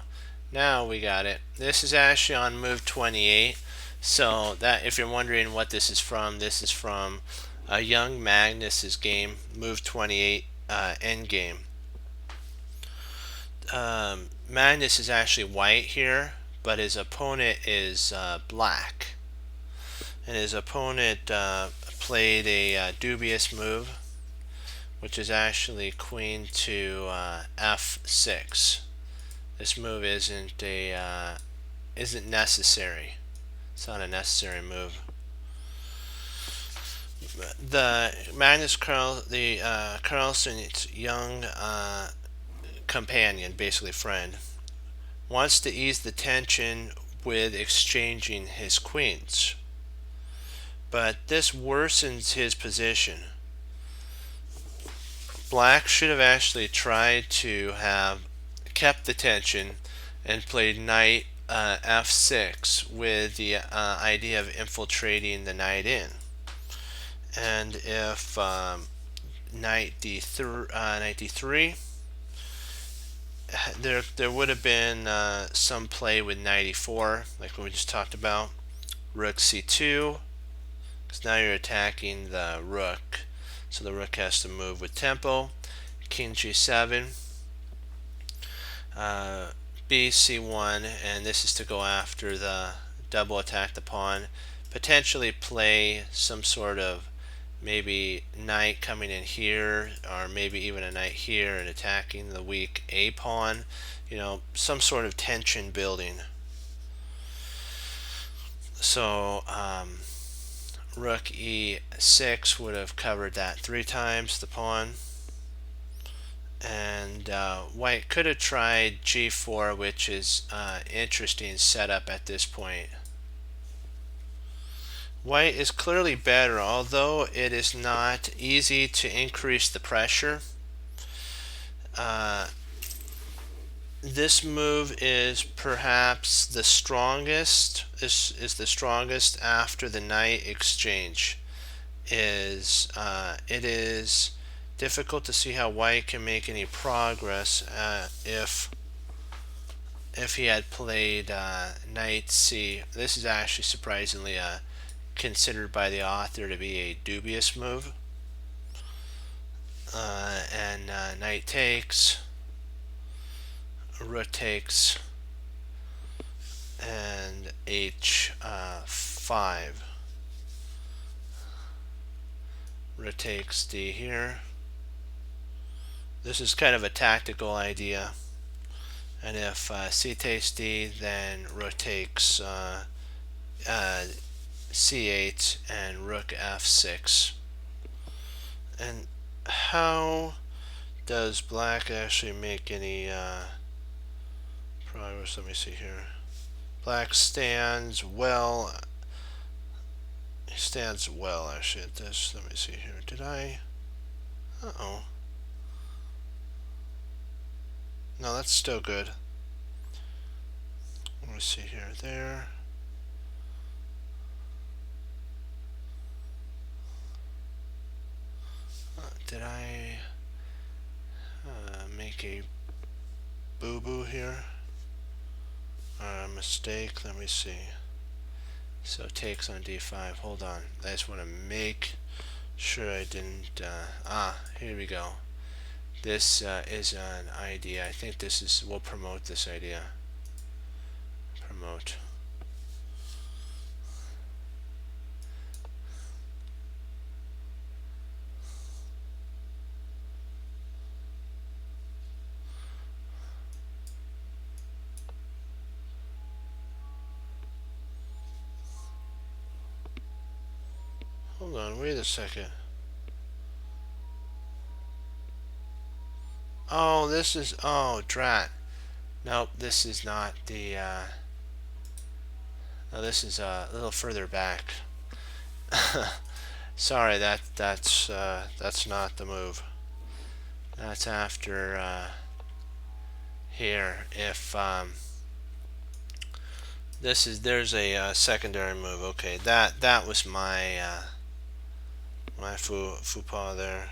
Now we got it. This is actually on move 28. So that, if you're wondering what this is from a young Magnus's game, move 28 end game. Magnus is actually white here, but his opponent is black, and his opponent played a dubious move, which is actually queen to f6. This move isn't necessary. It's not a necessary move. The Carlsen's young companion, basically friend, wants to ease the tension with exchanging his queens, but this worsens his position. Black should have actually tried to have kept the tension and played knight f6 with the idea of infiltrating the knight in. And if knight d3, there would have been some play with knight e4, like we just talked about. Rook c2, because now you're attacking the rook, so the rook has to move with tempo. King g7, b c1, and this is to go after the double attack the pawn. Potentially play some sort of maybe knight coming in here, or maybe even a knight here and attacking the weak a pawn. You know, some sort of tension building. So rook e6 would have covered that 3 times, the pawn. And white could have tried g4, which is interesting setup at this point. White is clearly better, although it is not easy to increase the pressure. This move is perhaps the strongest. This is the strongest after the knight exchange. It is difficult to see how white can make any progress if he had played knight c. This is actually surprisingly considered by the author to be a dubious move. And knight takes, rook takes, and h5. Rook takes d here. This is kind of a tactical idea. And if c takes d, then rook takes c8 and rook f6. And how does black actually make any progress? Let me see here. Black stands well. He stands well actually at this. Let me see here. Did I? Uh-oh. No, that's still good. Let me see here. There. Did I make a boo-boo here? Or a mistake? Let me see. So takes on d5. Hold on. I just want to make sure I didn't. Here we go. This is an idea. I think this is. We'll promote this idea. Promote. Hold on. Wait a second. Oh, this is. Oh, drat. Nope. This is not the. No, this is a little further back. Sorry, that's not the move. That's after here. If there's a secondary move. Okay, that was my my faux pas there.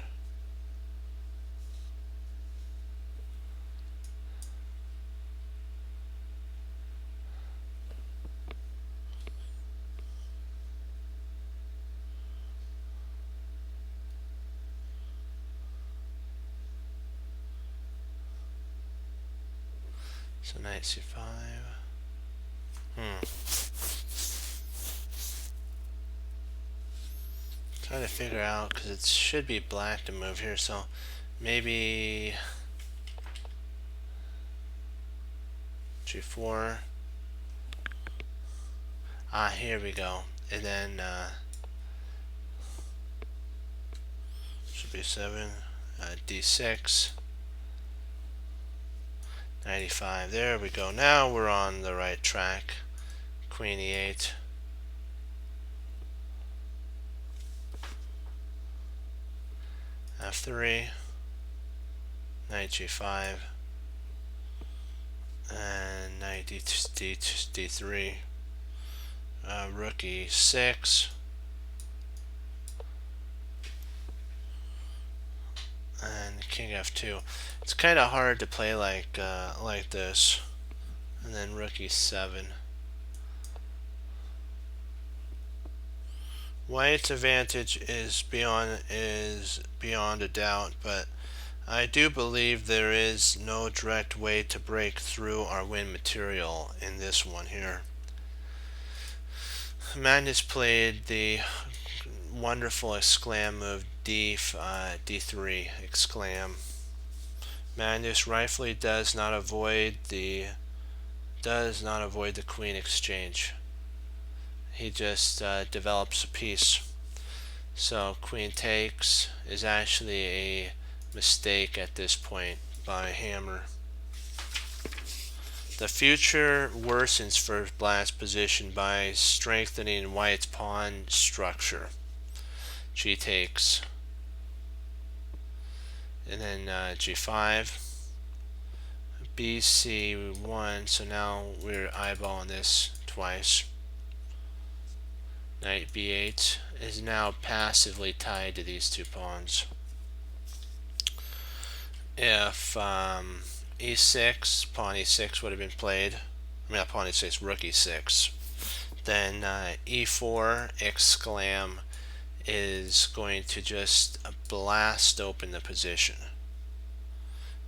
So knight c5. Trying to figure out, because it should be black to move here, so maybe g4. Here we go. And then should be 7, d6, 95. There we go. Now we're on the right track. Queen e8. f3. Knight g5. and knight d3, rook e6, and king f2. It's kind of hard to play like this, and then rook e7. White's advantage is beyond a doubt, but I do believe there is no direct way to break through our win material in this one here. Magnus played the wonderful exclam move d3 exclam. Magnus rightfully does not avoid the queen exchange. He just develops a piece. So queen takes is actually a mistake at this point by Hammer. The future worsens for Black's position by strengthening White's pawn structure. G takes, and then G5, BC1. So now we're eyeballing this twice. Knight B8 is now passively tied to these two pawns. If E6, pawn E6 would have been played, I mean not pawn E6, rook E6, then E4 exclam is going to just blast open the position.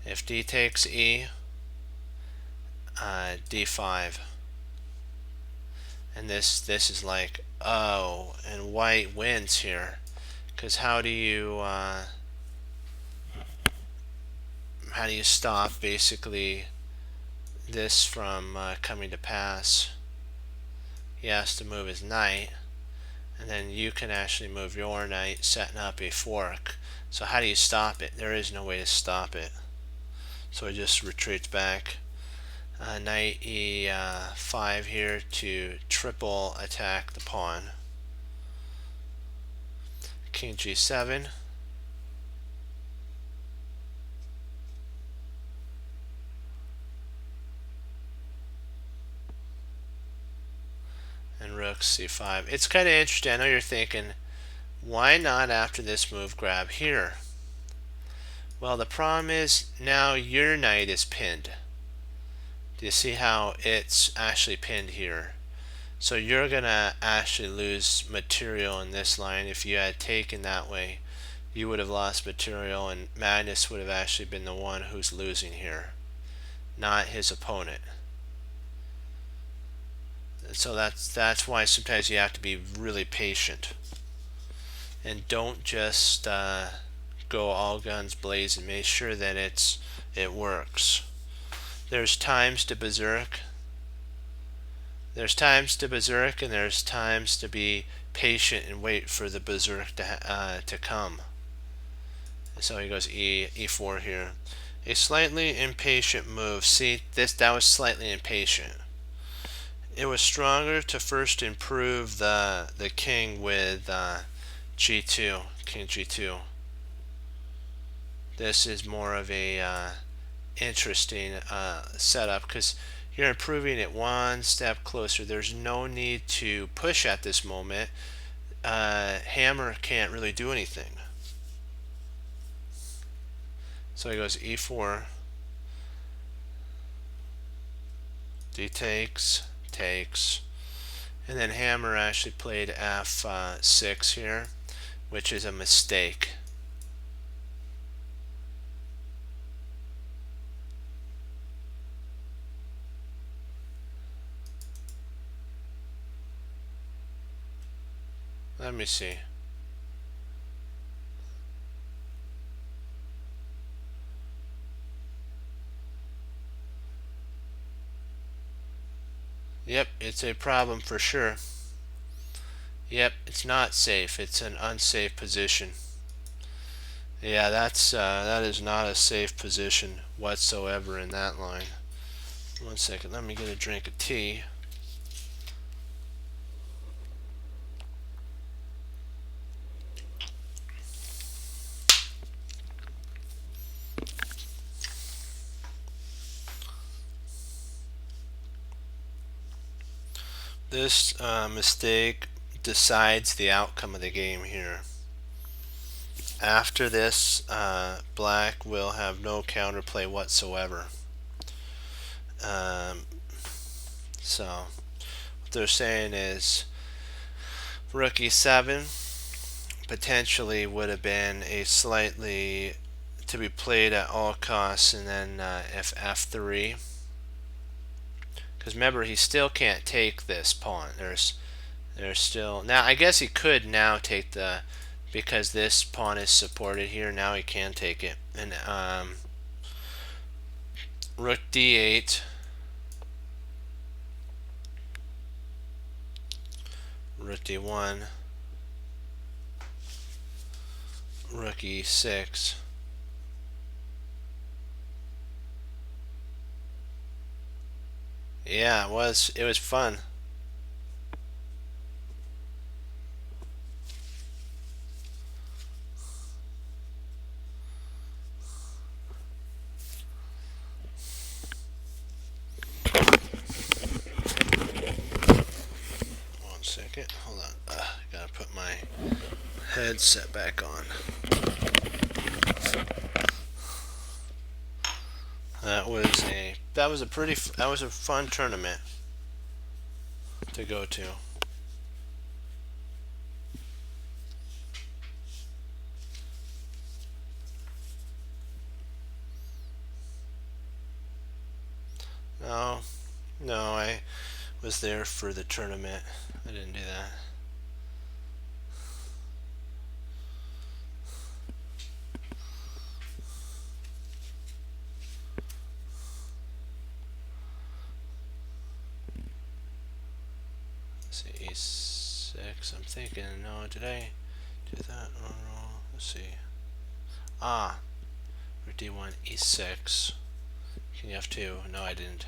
If D takes E, D5, and this is like, oh, and White wins here, because how do you stop basically this from coming to pass? He has to move his knight, and then you can actually move your knight, setting up a fork. So how do you stop it? There is no way to stop it. So it just retreats back. Knight E5 here to triple attack the pawn. King G7. And rook C5. It's kind of interesting. I know you're thinking, why not after this move grab here? Well, the problem is now your knight is pinned. Do you see how it's actually pinned here? So you're gonna actually lose material in this line. If you had taken that way, you would have lost material, and Magnus would have actually been the one who's losing here, not his opponent. So that's why sometimes you have to be really patient, and don't just go all guns blazing. Make sure that it works. There's times to berserk. There's times to berserk, and there's times to be patient and wait for the berserk to come. So he goes E4 here. A slightly impatient move. See, that was slightly impatient. It was stronger to first improve the king with G2, King G2. This is more of a interesting setup, because you're improving it one step closer. There's no need to push at this moment. Hammer can't really do anything. So he goes E4, D takes, and then Hammer actually played F6 here, which is a mistake. Let me see. Yep, it's a problem for sure. Yep, it's not safe. It's an unsafe position. Yeah, that is not a safe position whatsoever in that line. One second, let me get a drink of tea. This mistake decides the outcome of the game here. After this, black will have no counterplay whatsoever. So what they're saying is rook e7 potentially would have been a slightly to be played at all costs, and then if f3, because remember he still can't take this pawn. There's still, now I guess he could now take the, because this pawn is supported here, now he can take it. And rook d8, rook d1, rook e6, yeah, it was fun. One second, hold on. Gotta put my headset back on. That was a fun tournament to go to. No, I was there for the tournament. I didn't do that. Let's see, e6. I'm thinking, no, did I do that? Oh, no. Let's see. Rook d1, e6. King f2. No, I didn't.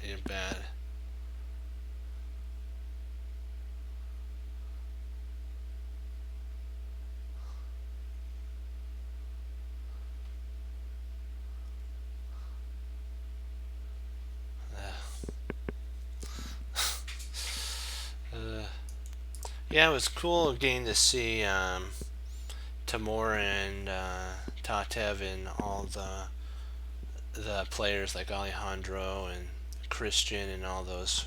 You're bad. Yeah, it was cool getting to see Timur and Tatev and all the players like Alejandro and Christian and all those.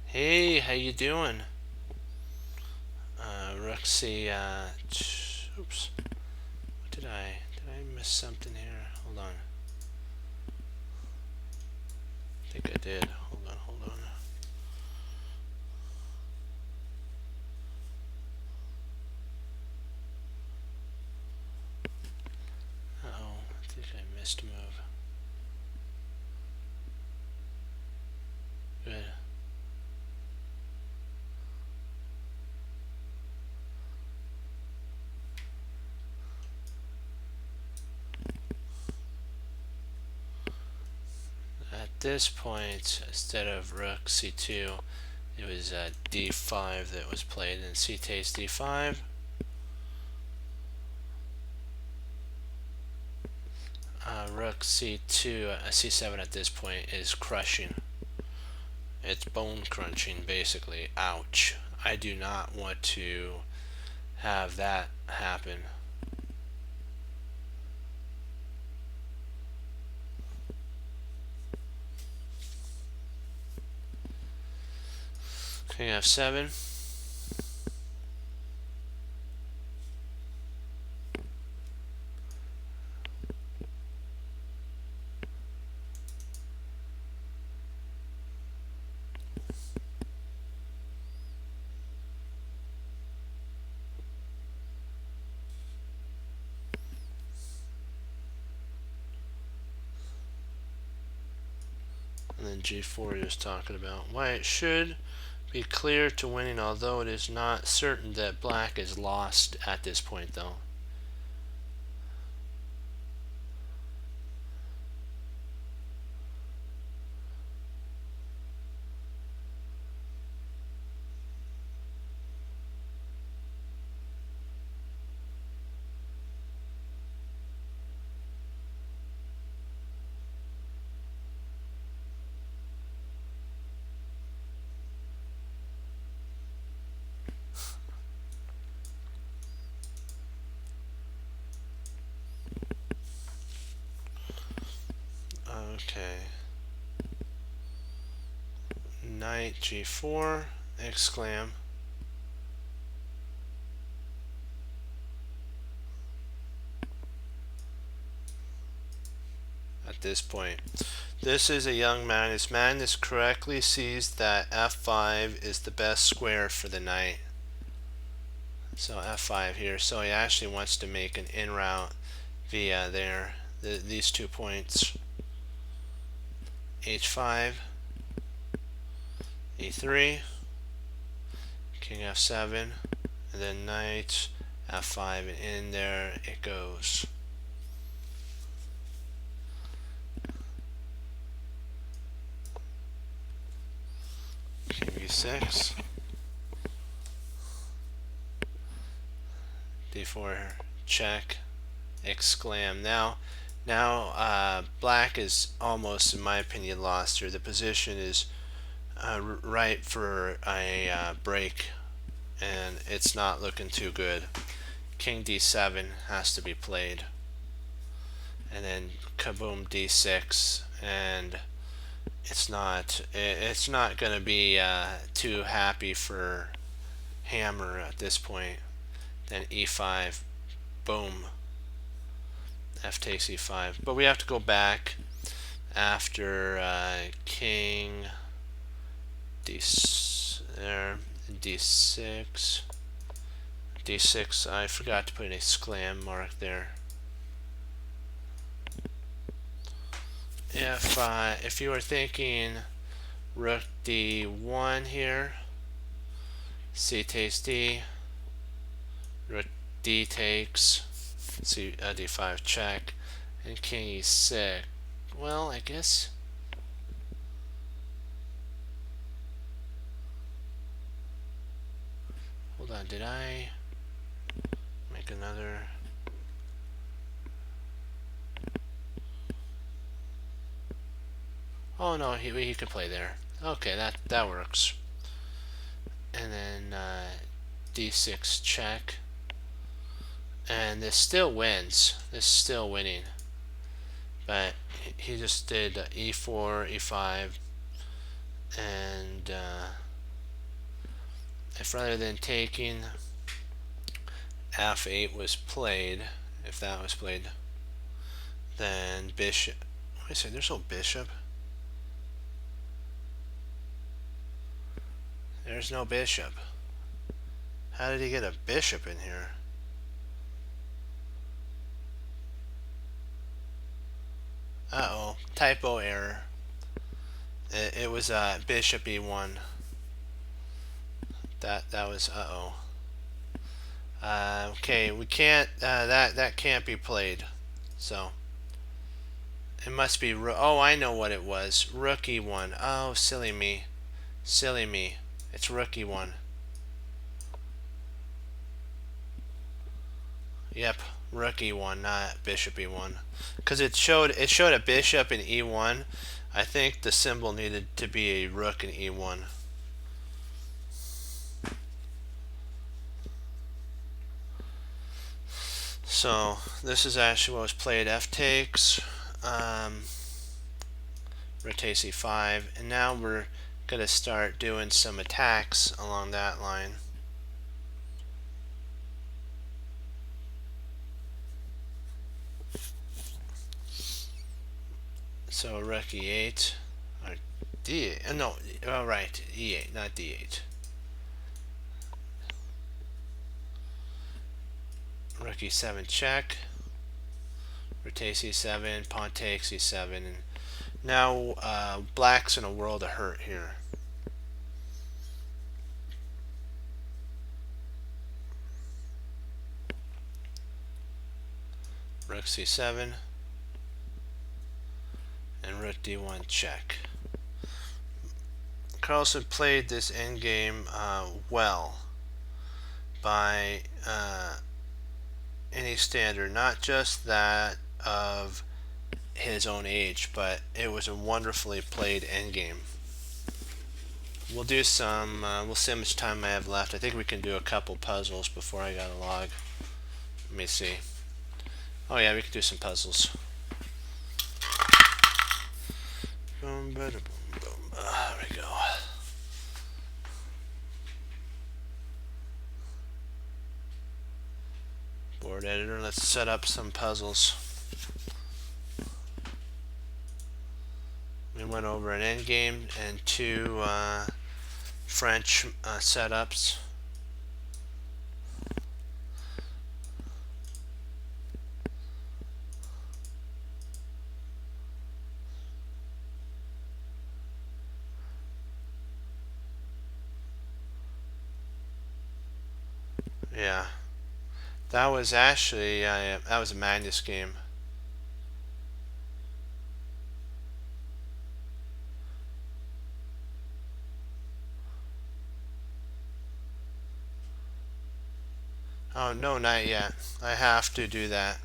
Hey, how you doing? Rook C. Oops. What did I miss something here? Hold on. I think I did. Hold on. Uh-oh, I think I missed a move. Good. At this point, instead of rook c2, it was d5 that was played, and c takes d5. Rook c2, c7 at this point is crushing. It's bone crunching, basically. Ouch. I do not want to have that happen. King f7. And then g4 he was talking about. White should be clear to winning, although it is not certain that black is lost at this point though. Okay. Knight g4, exclam. At this point, this is a young man. His Magnus correctly sees that f5 is the best square for the knight. So f5 here. So he actually wants to make an in route via there. These 2 points. h5, e3, king f7, and then knight f5, and in there it goes. King e6, d4 check, exclam. Now black is almost, in my opinion, lost here. The position is right for a break, and it's not looking too good. King d7 has to be played, and then kaboom d6, and it's not going to be too happy for Hammer at this point. Then e5, boom, f takes e5. But we have to go back after king d6, d6. I forgot to put an exclam there. If you were thinking rook d1 here, c takes d, rook d takes, c d5 check, and king e6. Well, I guess hold on, did I make another? Oh no, he could play there. Okay, that works. And then d6 check, and this still wins. This is still winning, but he just did e4, e5, and if rather than taking f8 was played, if that was played, then bishop. Wait a second, there's no bishop. There's no bishop. How did he get a bishop in here? Uh-oh, typo error. It was bishop e1. That was uh-oh. Okay, we can't. That can't be played. So it must be. Oh, I know what it was. Rook e1. Oh, silly me, silly me. It's rook e1. Yep, rook e1, not bishop e1, because it showed a bishop in e1. I think the symbol needed to be a rook in e1. So this is actually what was played. F takes, rook takes e5, and now we're going to start doing some attacks along that line. So rook e8, or d8, no, oh right, e8, not d8. Rook e7 check, rook takes e7, pawn takes e7, and now black's in a world of hurt here. rook c7, and rook d1 check. Carlsen played this endgame well by any standard, not just that of his own age, but it was a wonderfully played endgame. We'll do some, we'll see how much time I have left. I think we can do a couple puzzles before I gotta log. Let me see. Oh yeah, we can do some puzzles. Boom, bada, boom, boom. There we go. Board editor, let's set up some puzzles. We went over an endgame and two French setups. Yeah, that was actually that was a Magnus game. Oh no, not yet. I have to do that.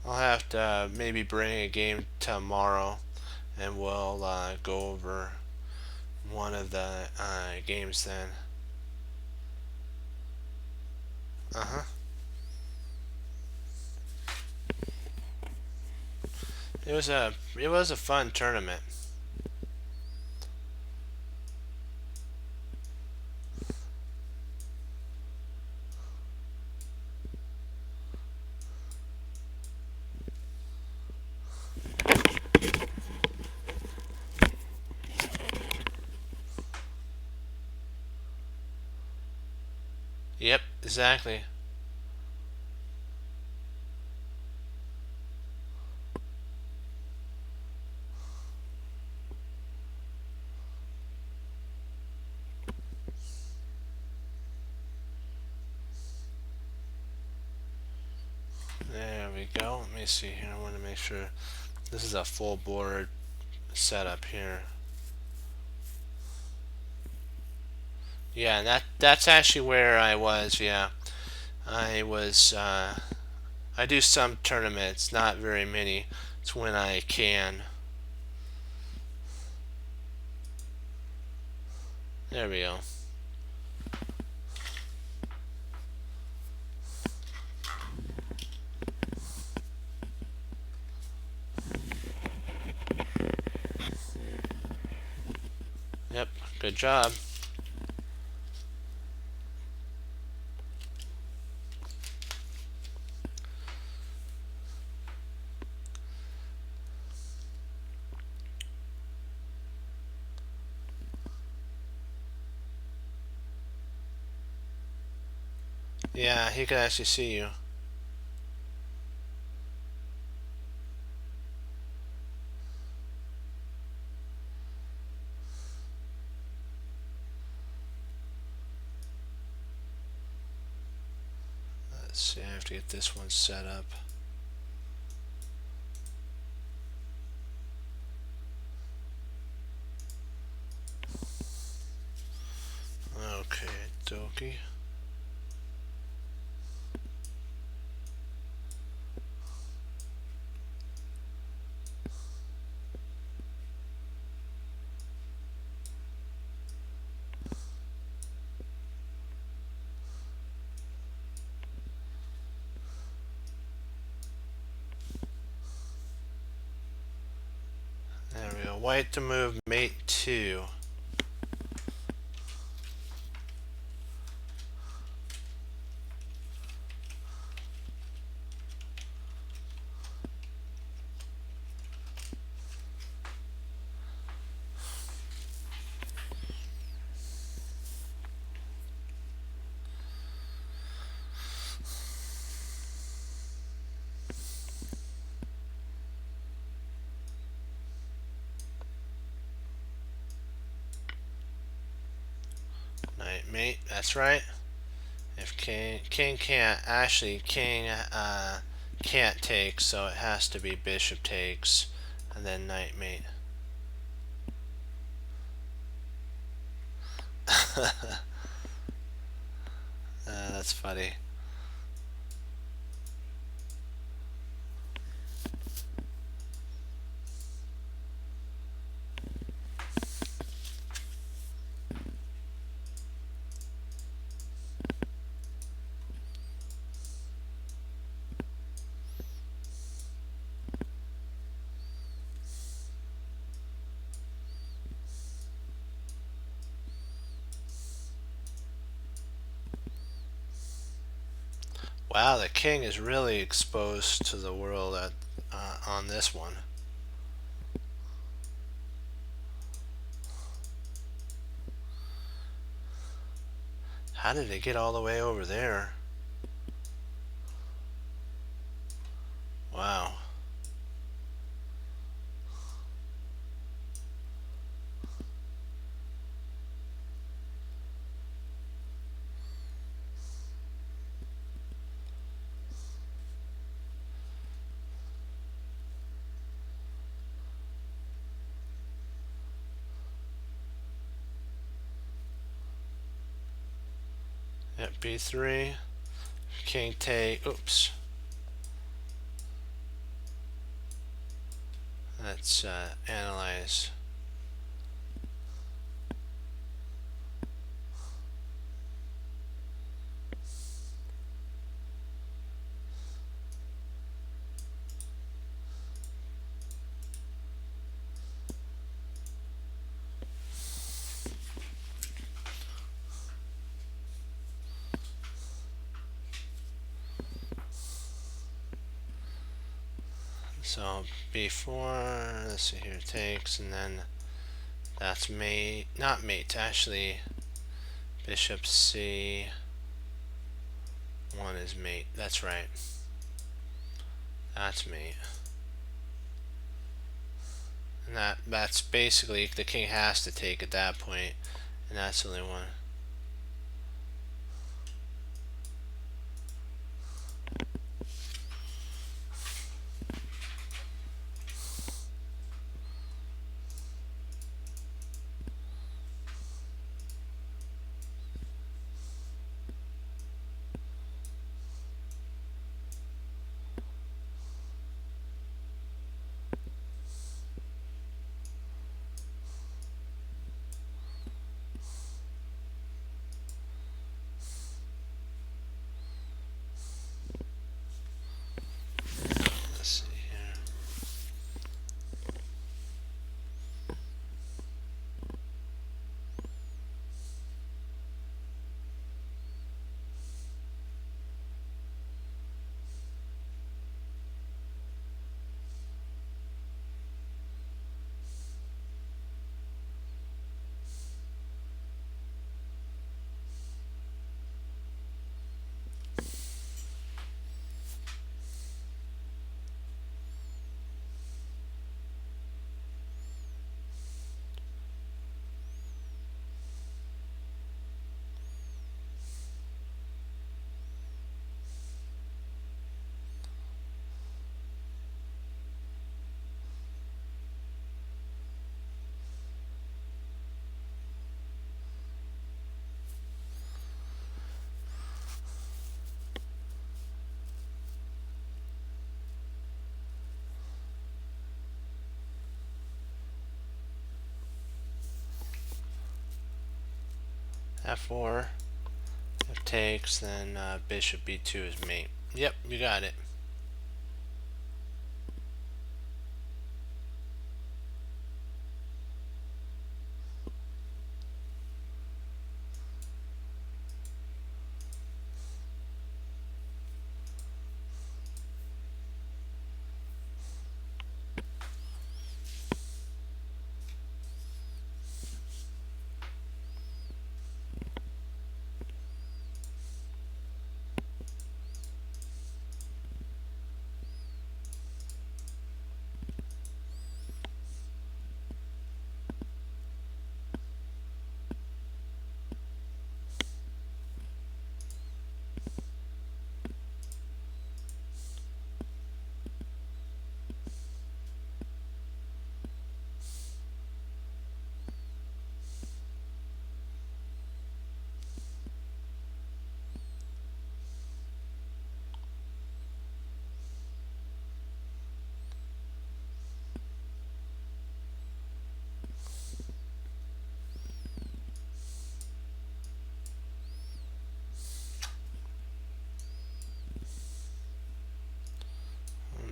I'll have to maybe bring a game tomorrow, and we'll go over one of the games then. It was a fun tournament. Yep, exactly. There we go. Let me see here. I want to make sure this is a full board setup here. Yeah, and that's actually where I was. Yeah, I was. I do some tournaments, not very many. It's when I can. There we go. Yep, good job. Yeah, he can actually see you. Let's see, I have to get this one set up. Okay, dokie. There we go. White to move mate 2. mate. That's right. If king can't, actually king can't take, so it has to be bishop takes and then knight mate. That's funny. Wow, the king is really exposed to the world on this one. How did it get all the way over there? Wow. At b3, king take. Oops. Let's analyze. So b4, let's see here, takes, and then that's mate, not mate, actually bishop c1 is mate, that's right. That's mate. And that's basically, the king has to take at that point, and that's the only one. Let's see here. f4, if takes, then bishop b2 is mate. Yep, you got it.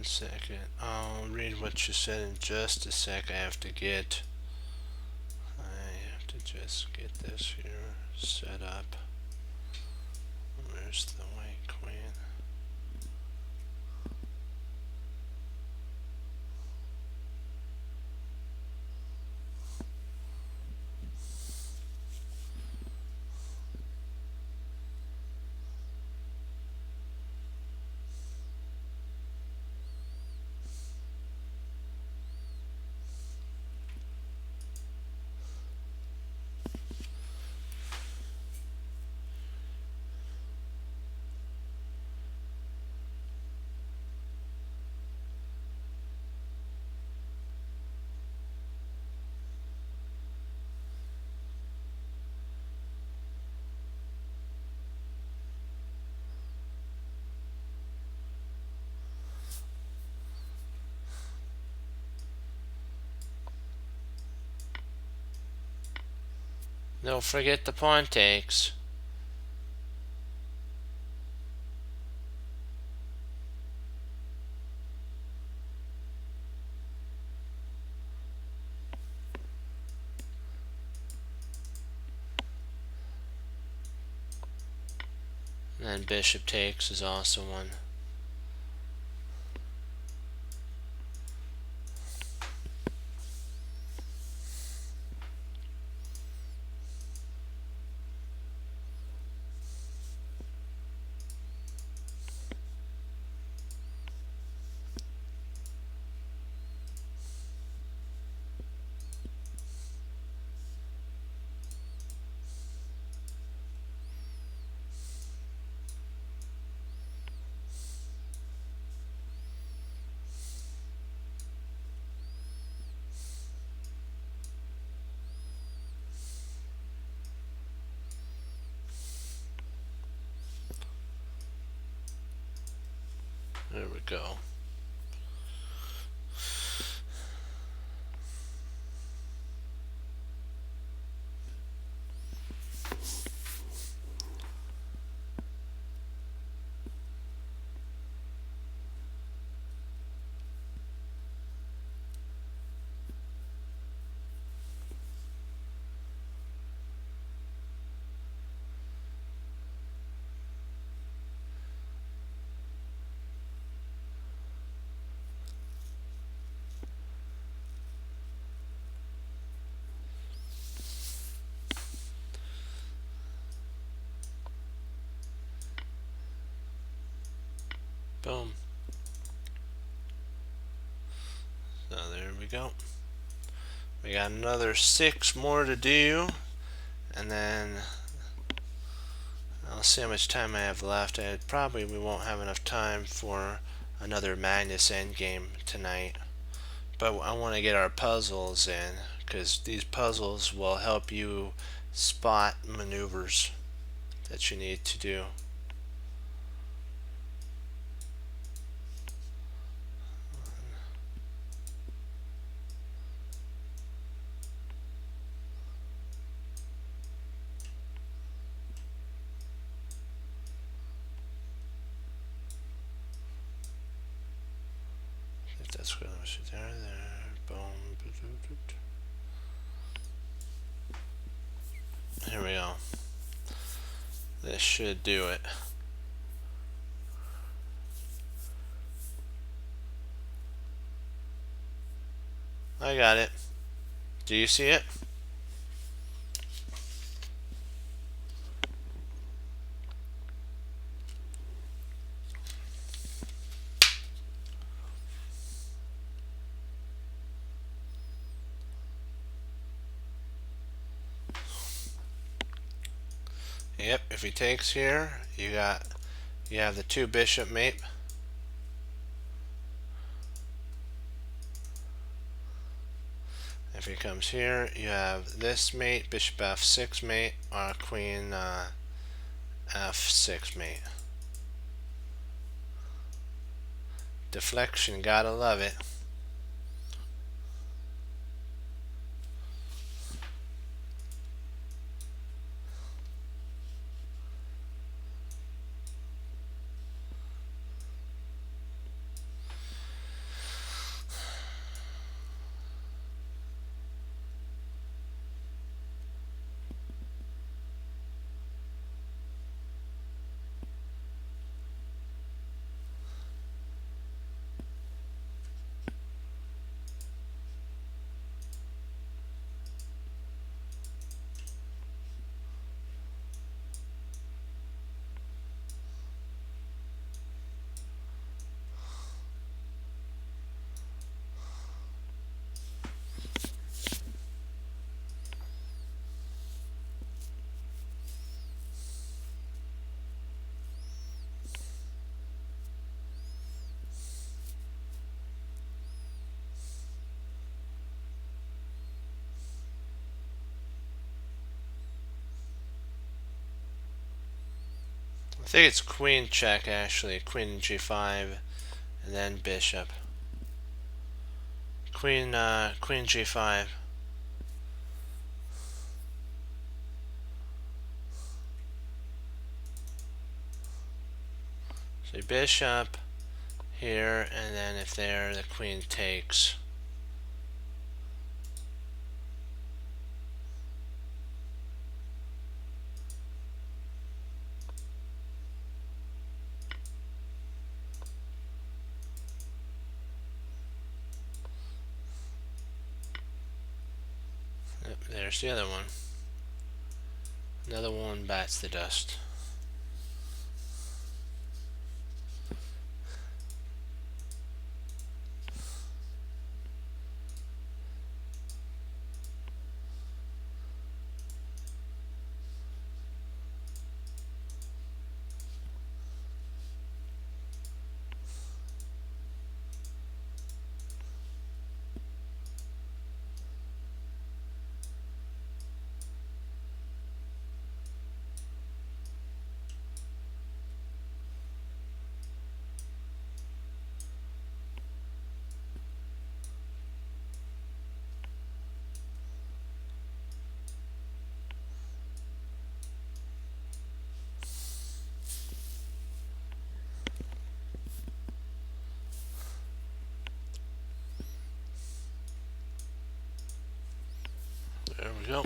1 second. I'll read what you said in just a sec. I have to just get this here set up. Where's the white queen? Don't forget the pawn takes. And then bishop takes is also one. There we go. Boom. So there we go. We got another 6 more to do, and then I'll see how much time I have left. We won't have enough time for another Magnus endgame tonight, but I want to get our puzzles in, because these puzzles will help you spot maneuvers that you need to do. If that's what I should there. Boom. Here we go. This should do it. I got it. Do you see it? Yep, if he takes here, you have the 2 bishop mate. If he comes here, you have this mate, bishop f6 mate, or queen f6 mate. Deflection, gotta love it. I think it's queen check actually. Queen g5 and then bishop. Queen g5. So bishop here, and then if there, the queen takes. Yep, there's the other one. Another one bats the dust. There we go.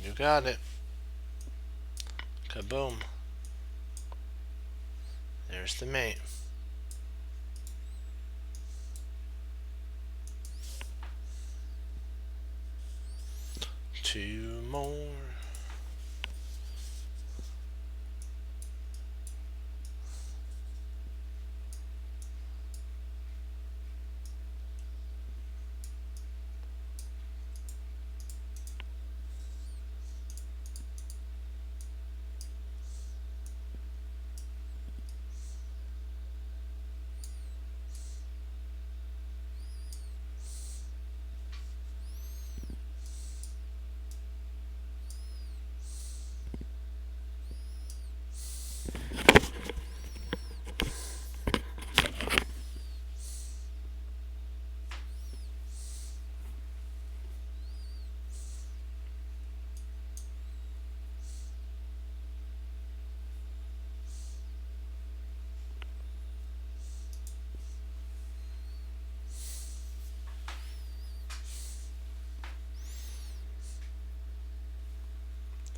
You got it. Kaboom. There's the mate. Two more.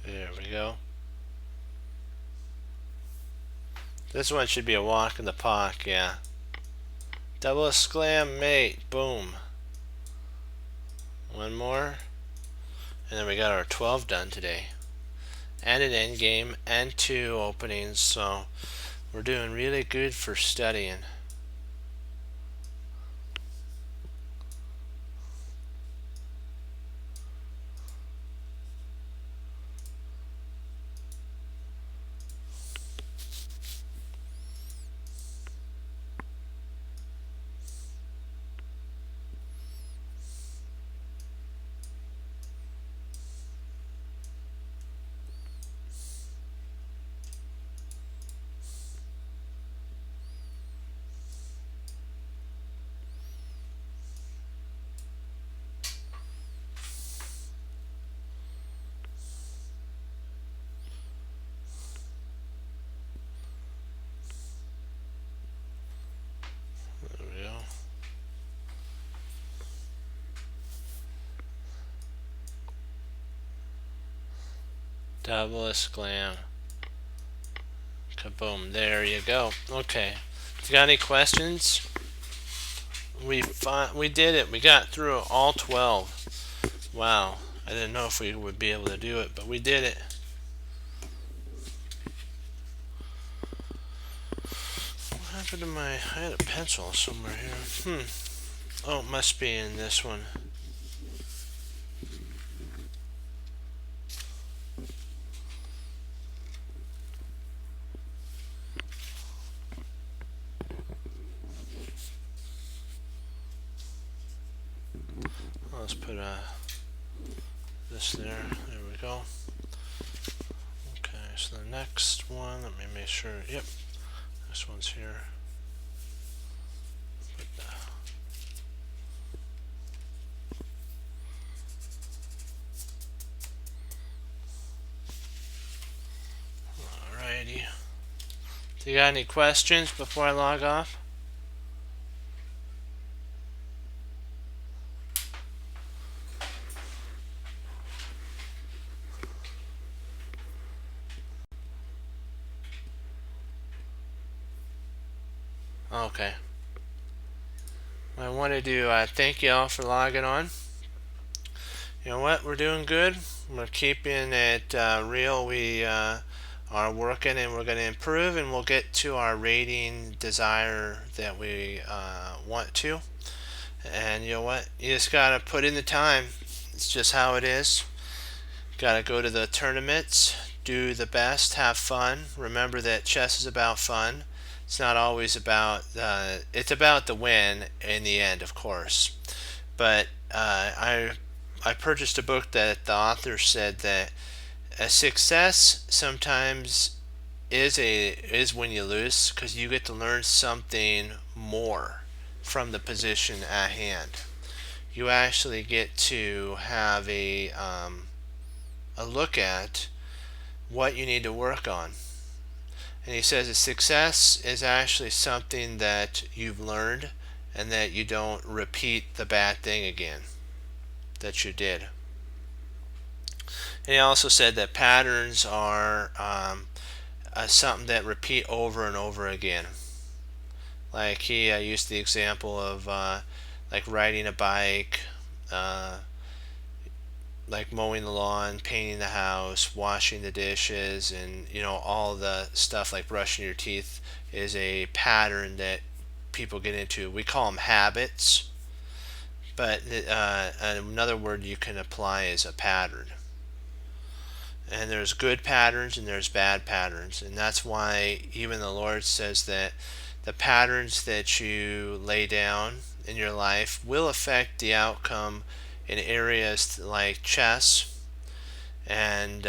There we go. This one should be a walk in the park, yeah. Double exclam mate, boom. One more. And then we got our 12 done today. And an endgame and 2 openings, so we're doing really good for studying. Kabbalist glam. Kaboom. There you go. Okay. If you got any questions, we did it. We got through all 12. Wow. I didn't know if we would be able to do it, but we did it. What happened to I had a pencil somewhere here. Oh, it must be in this one. Let's put this there. There we go. Okay, so the next one, let me make sure. Yep, this one's here. Alrighty. Do you got any questions before I log off? Okay. I wanted to thank you all for logging on. You know what? We're doing good. We're keeping it real. We are working and we're going to improve, and we'll get to our rating desire that we want to. And you know what? You just got to put in the time. It's just how it is. Got to go to the tournaments, do the best, have fun. Remember that chess is about fun. It's not always about, it's about the win in the end, of course. But I purchased a book that the author said that a success sometimes is when you lose, because you get to learn something more from the position at hand. You actually get to have a look at what you need to work on. And he says that success is actually something that you've learned, and that you don't repeat the bad thing again that you did. And he also said that patterns are something that repeat over and over again. Like he used the example of like riding a bike, like mowing the lawn, painting the house, washing the dishes, and all the stuff like brushing your teeth is a pattern that people get into. We call them habits, but another word you can apply is a pattern. And there's good patterns and there's bad patterns, and that's why even the Lord says that the patterns that you lay down in your life will affect the outcome in areas like chess, and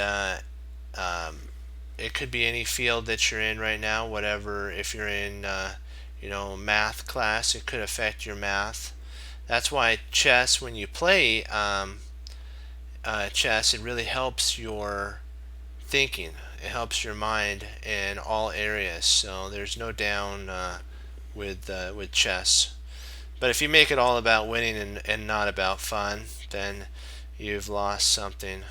it could be any field that you're in right now, whatever. If you're in math class, it could affect your math. That's why chess, when you play chess, it really helps your thinking. It helps your mind in all areas. So there's no down with chess. But if you make it all about winning and not about fun, then you've lost something.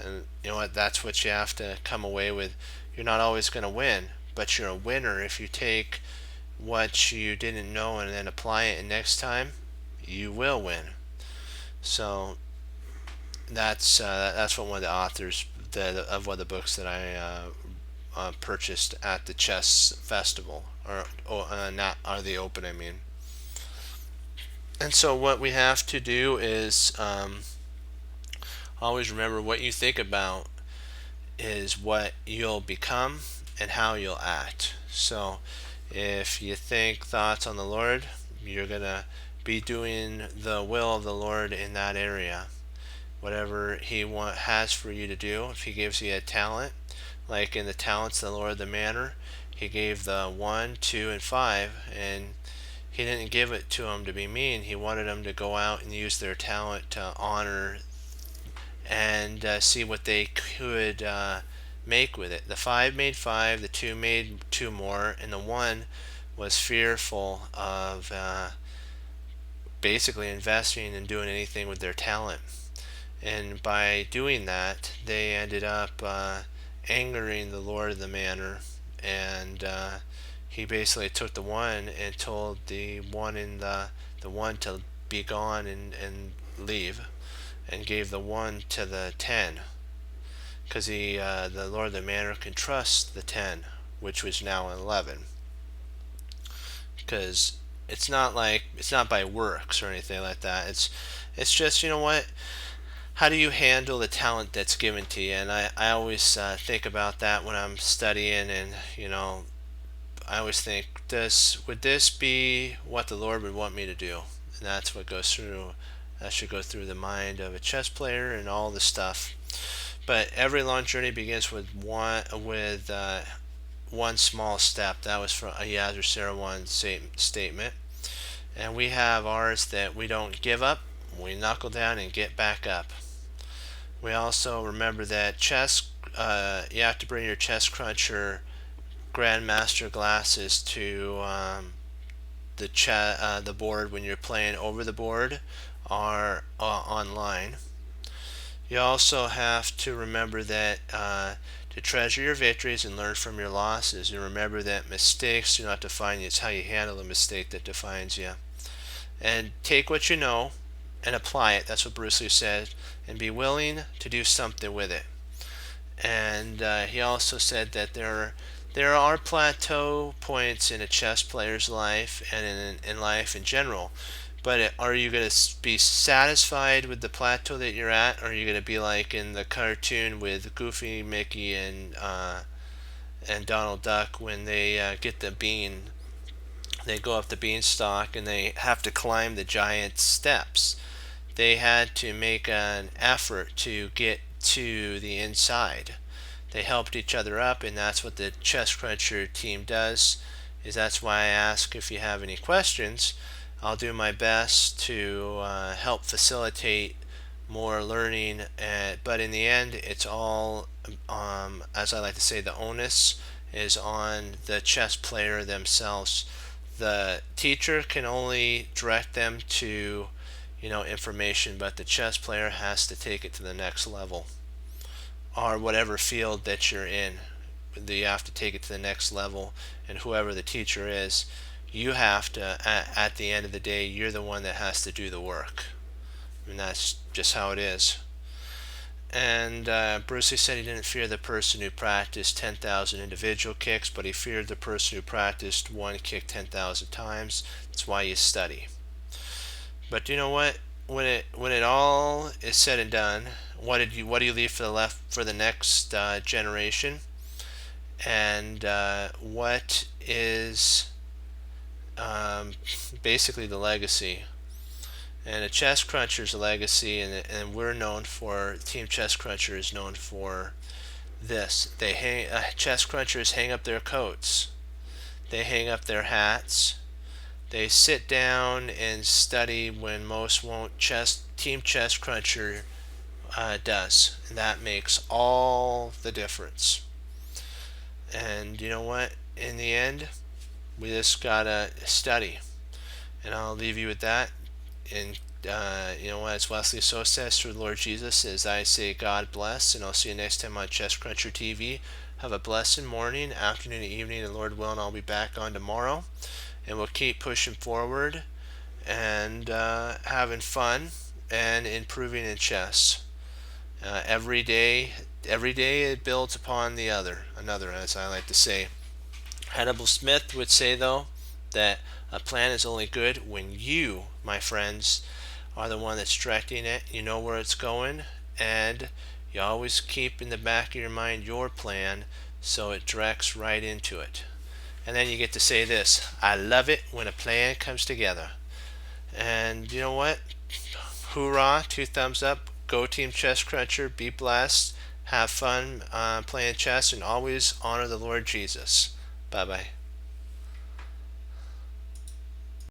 And you know what? That's what you have to come away with. You're not always going to win, but you're a winner if you take what you didn't know and then apply it, and next time you will win. So that's what one of the authors of one of the books that I purchased at the chess festival, or the open, I mean. And so what we have to do is always remember, what you think about is what you'll become and how you'll act. So if you think thoughts on the Lord, you're going to be doing the will of the Lord in that area. Whatever he has for you to do. If he gives you a talent, like in the talents of the Lord the manor, he gave the 1, 2, and 5, and he didn't give it to them to be mean. He wanted them to go out and use their talent to honor and see what they could make with it. The 5 made 5, the 2 made 2 more, and the 1 was fearful of basically investing and doing anything with their talent. And by doing that, they ended up angering the lord of the manor, and he basically took the one and told the one in the one to be gone and leave, and gave the one to the 10, because the lord of the manor can trust the 10, which was now 11, because it's not by works or anything like that. It's just, you know what, how do you handle the talent that's given to you? And I always think about that when I'm studying, and I always think, would this be what the Lord would want me to do? And that's what goes through. That should go through the mind of a chess player and all the stuff. But every long journey begins with one small step. That was from a Yazir Sarwan statement. And we have ours, that we don't give up, we knuckle down and get back up. We also remember that chess, you have to bring your Chess Cruncher Grandmaster glasses to the board when you're playing over the board or online. You also have to remember that to treasure your victories and learn from your losses. And remember that mistakes do not define you. It's how you handle the mistake that defines you. And take what you know and apply it. That's what Bruce Lee said. And be willing to do something with it. And he also said that there are plateau points in a chess player's life and in life in general. But are you going to be satisfied with the plateau that you're at? Or are you going to be like in the cartoon with Goofy, Mickey, and Donald Duck when they get the bean? They go up the beanstalk and they have to climb the giant steps. They had to make an effort to get to the inside. They helped each other up, and that's what the Chess Cruncher team does. That's why I ask if you have any questions. I'll do my best to help facilitate more learning, but in the end, it's all, as I like to say, the onus is on the chess player themselves. The teacher can only direct them to, information, but the chess player has to take it to the next level, or whatever field that you're in. You have to take it to the next level, and whoever the teacher is, you have to, at the end of the day, you're the one that has to do the work. And that's just how it is. And Bruce Lee said he didn't fear the person who practiced 10,000 individual kicks, but he feared the person who practiced one kick 10,000 times. That's why you study. But you know what? When it all is said and done, what do you leave for the next generation? And what is basically the legacy? And a Chess Cruncher's legacy, and we're known for, Team Chess Cruncher is known for this. Chess Crunchers hang up their coats, they hang up their hats, they sit down and study when most won't. Team Chess Cruncher does, and that makes all the difference. And you know what? In the end, we just gotta study. And I'll leave you with that. And you know what? As Wesley So says through the Lord Jesus, as I say, God bless. And I'll see you next time on Chess Cruncher TV. Have a blessed morning, afternoon, and evening, and Lord willing, I'll be back on tomorrow. And we'll keep pushing forward and having fun and improving in chess. Every day it builds upon another, as I like to say. Hannibal Smith would say, though, that a plan is only good when you, my friends, are the one that's directing it. You know where it's going, and you always keep in the back of your mind your plan, so it directs right into it. And then you get to say this: I love it when a plan comes together. And you know what? Hoorah, 2 thumbs up. Go Team Chess Cruncher. Be blessed. Have fun playing chess, and always honor the Lord Jesus. Bye-bye.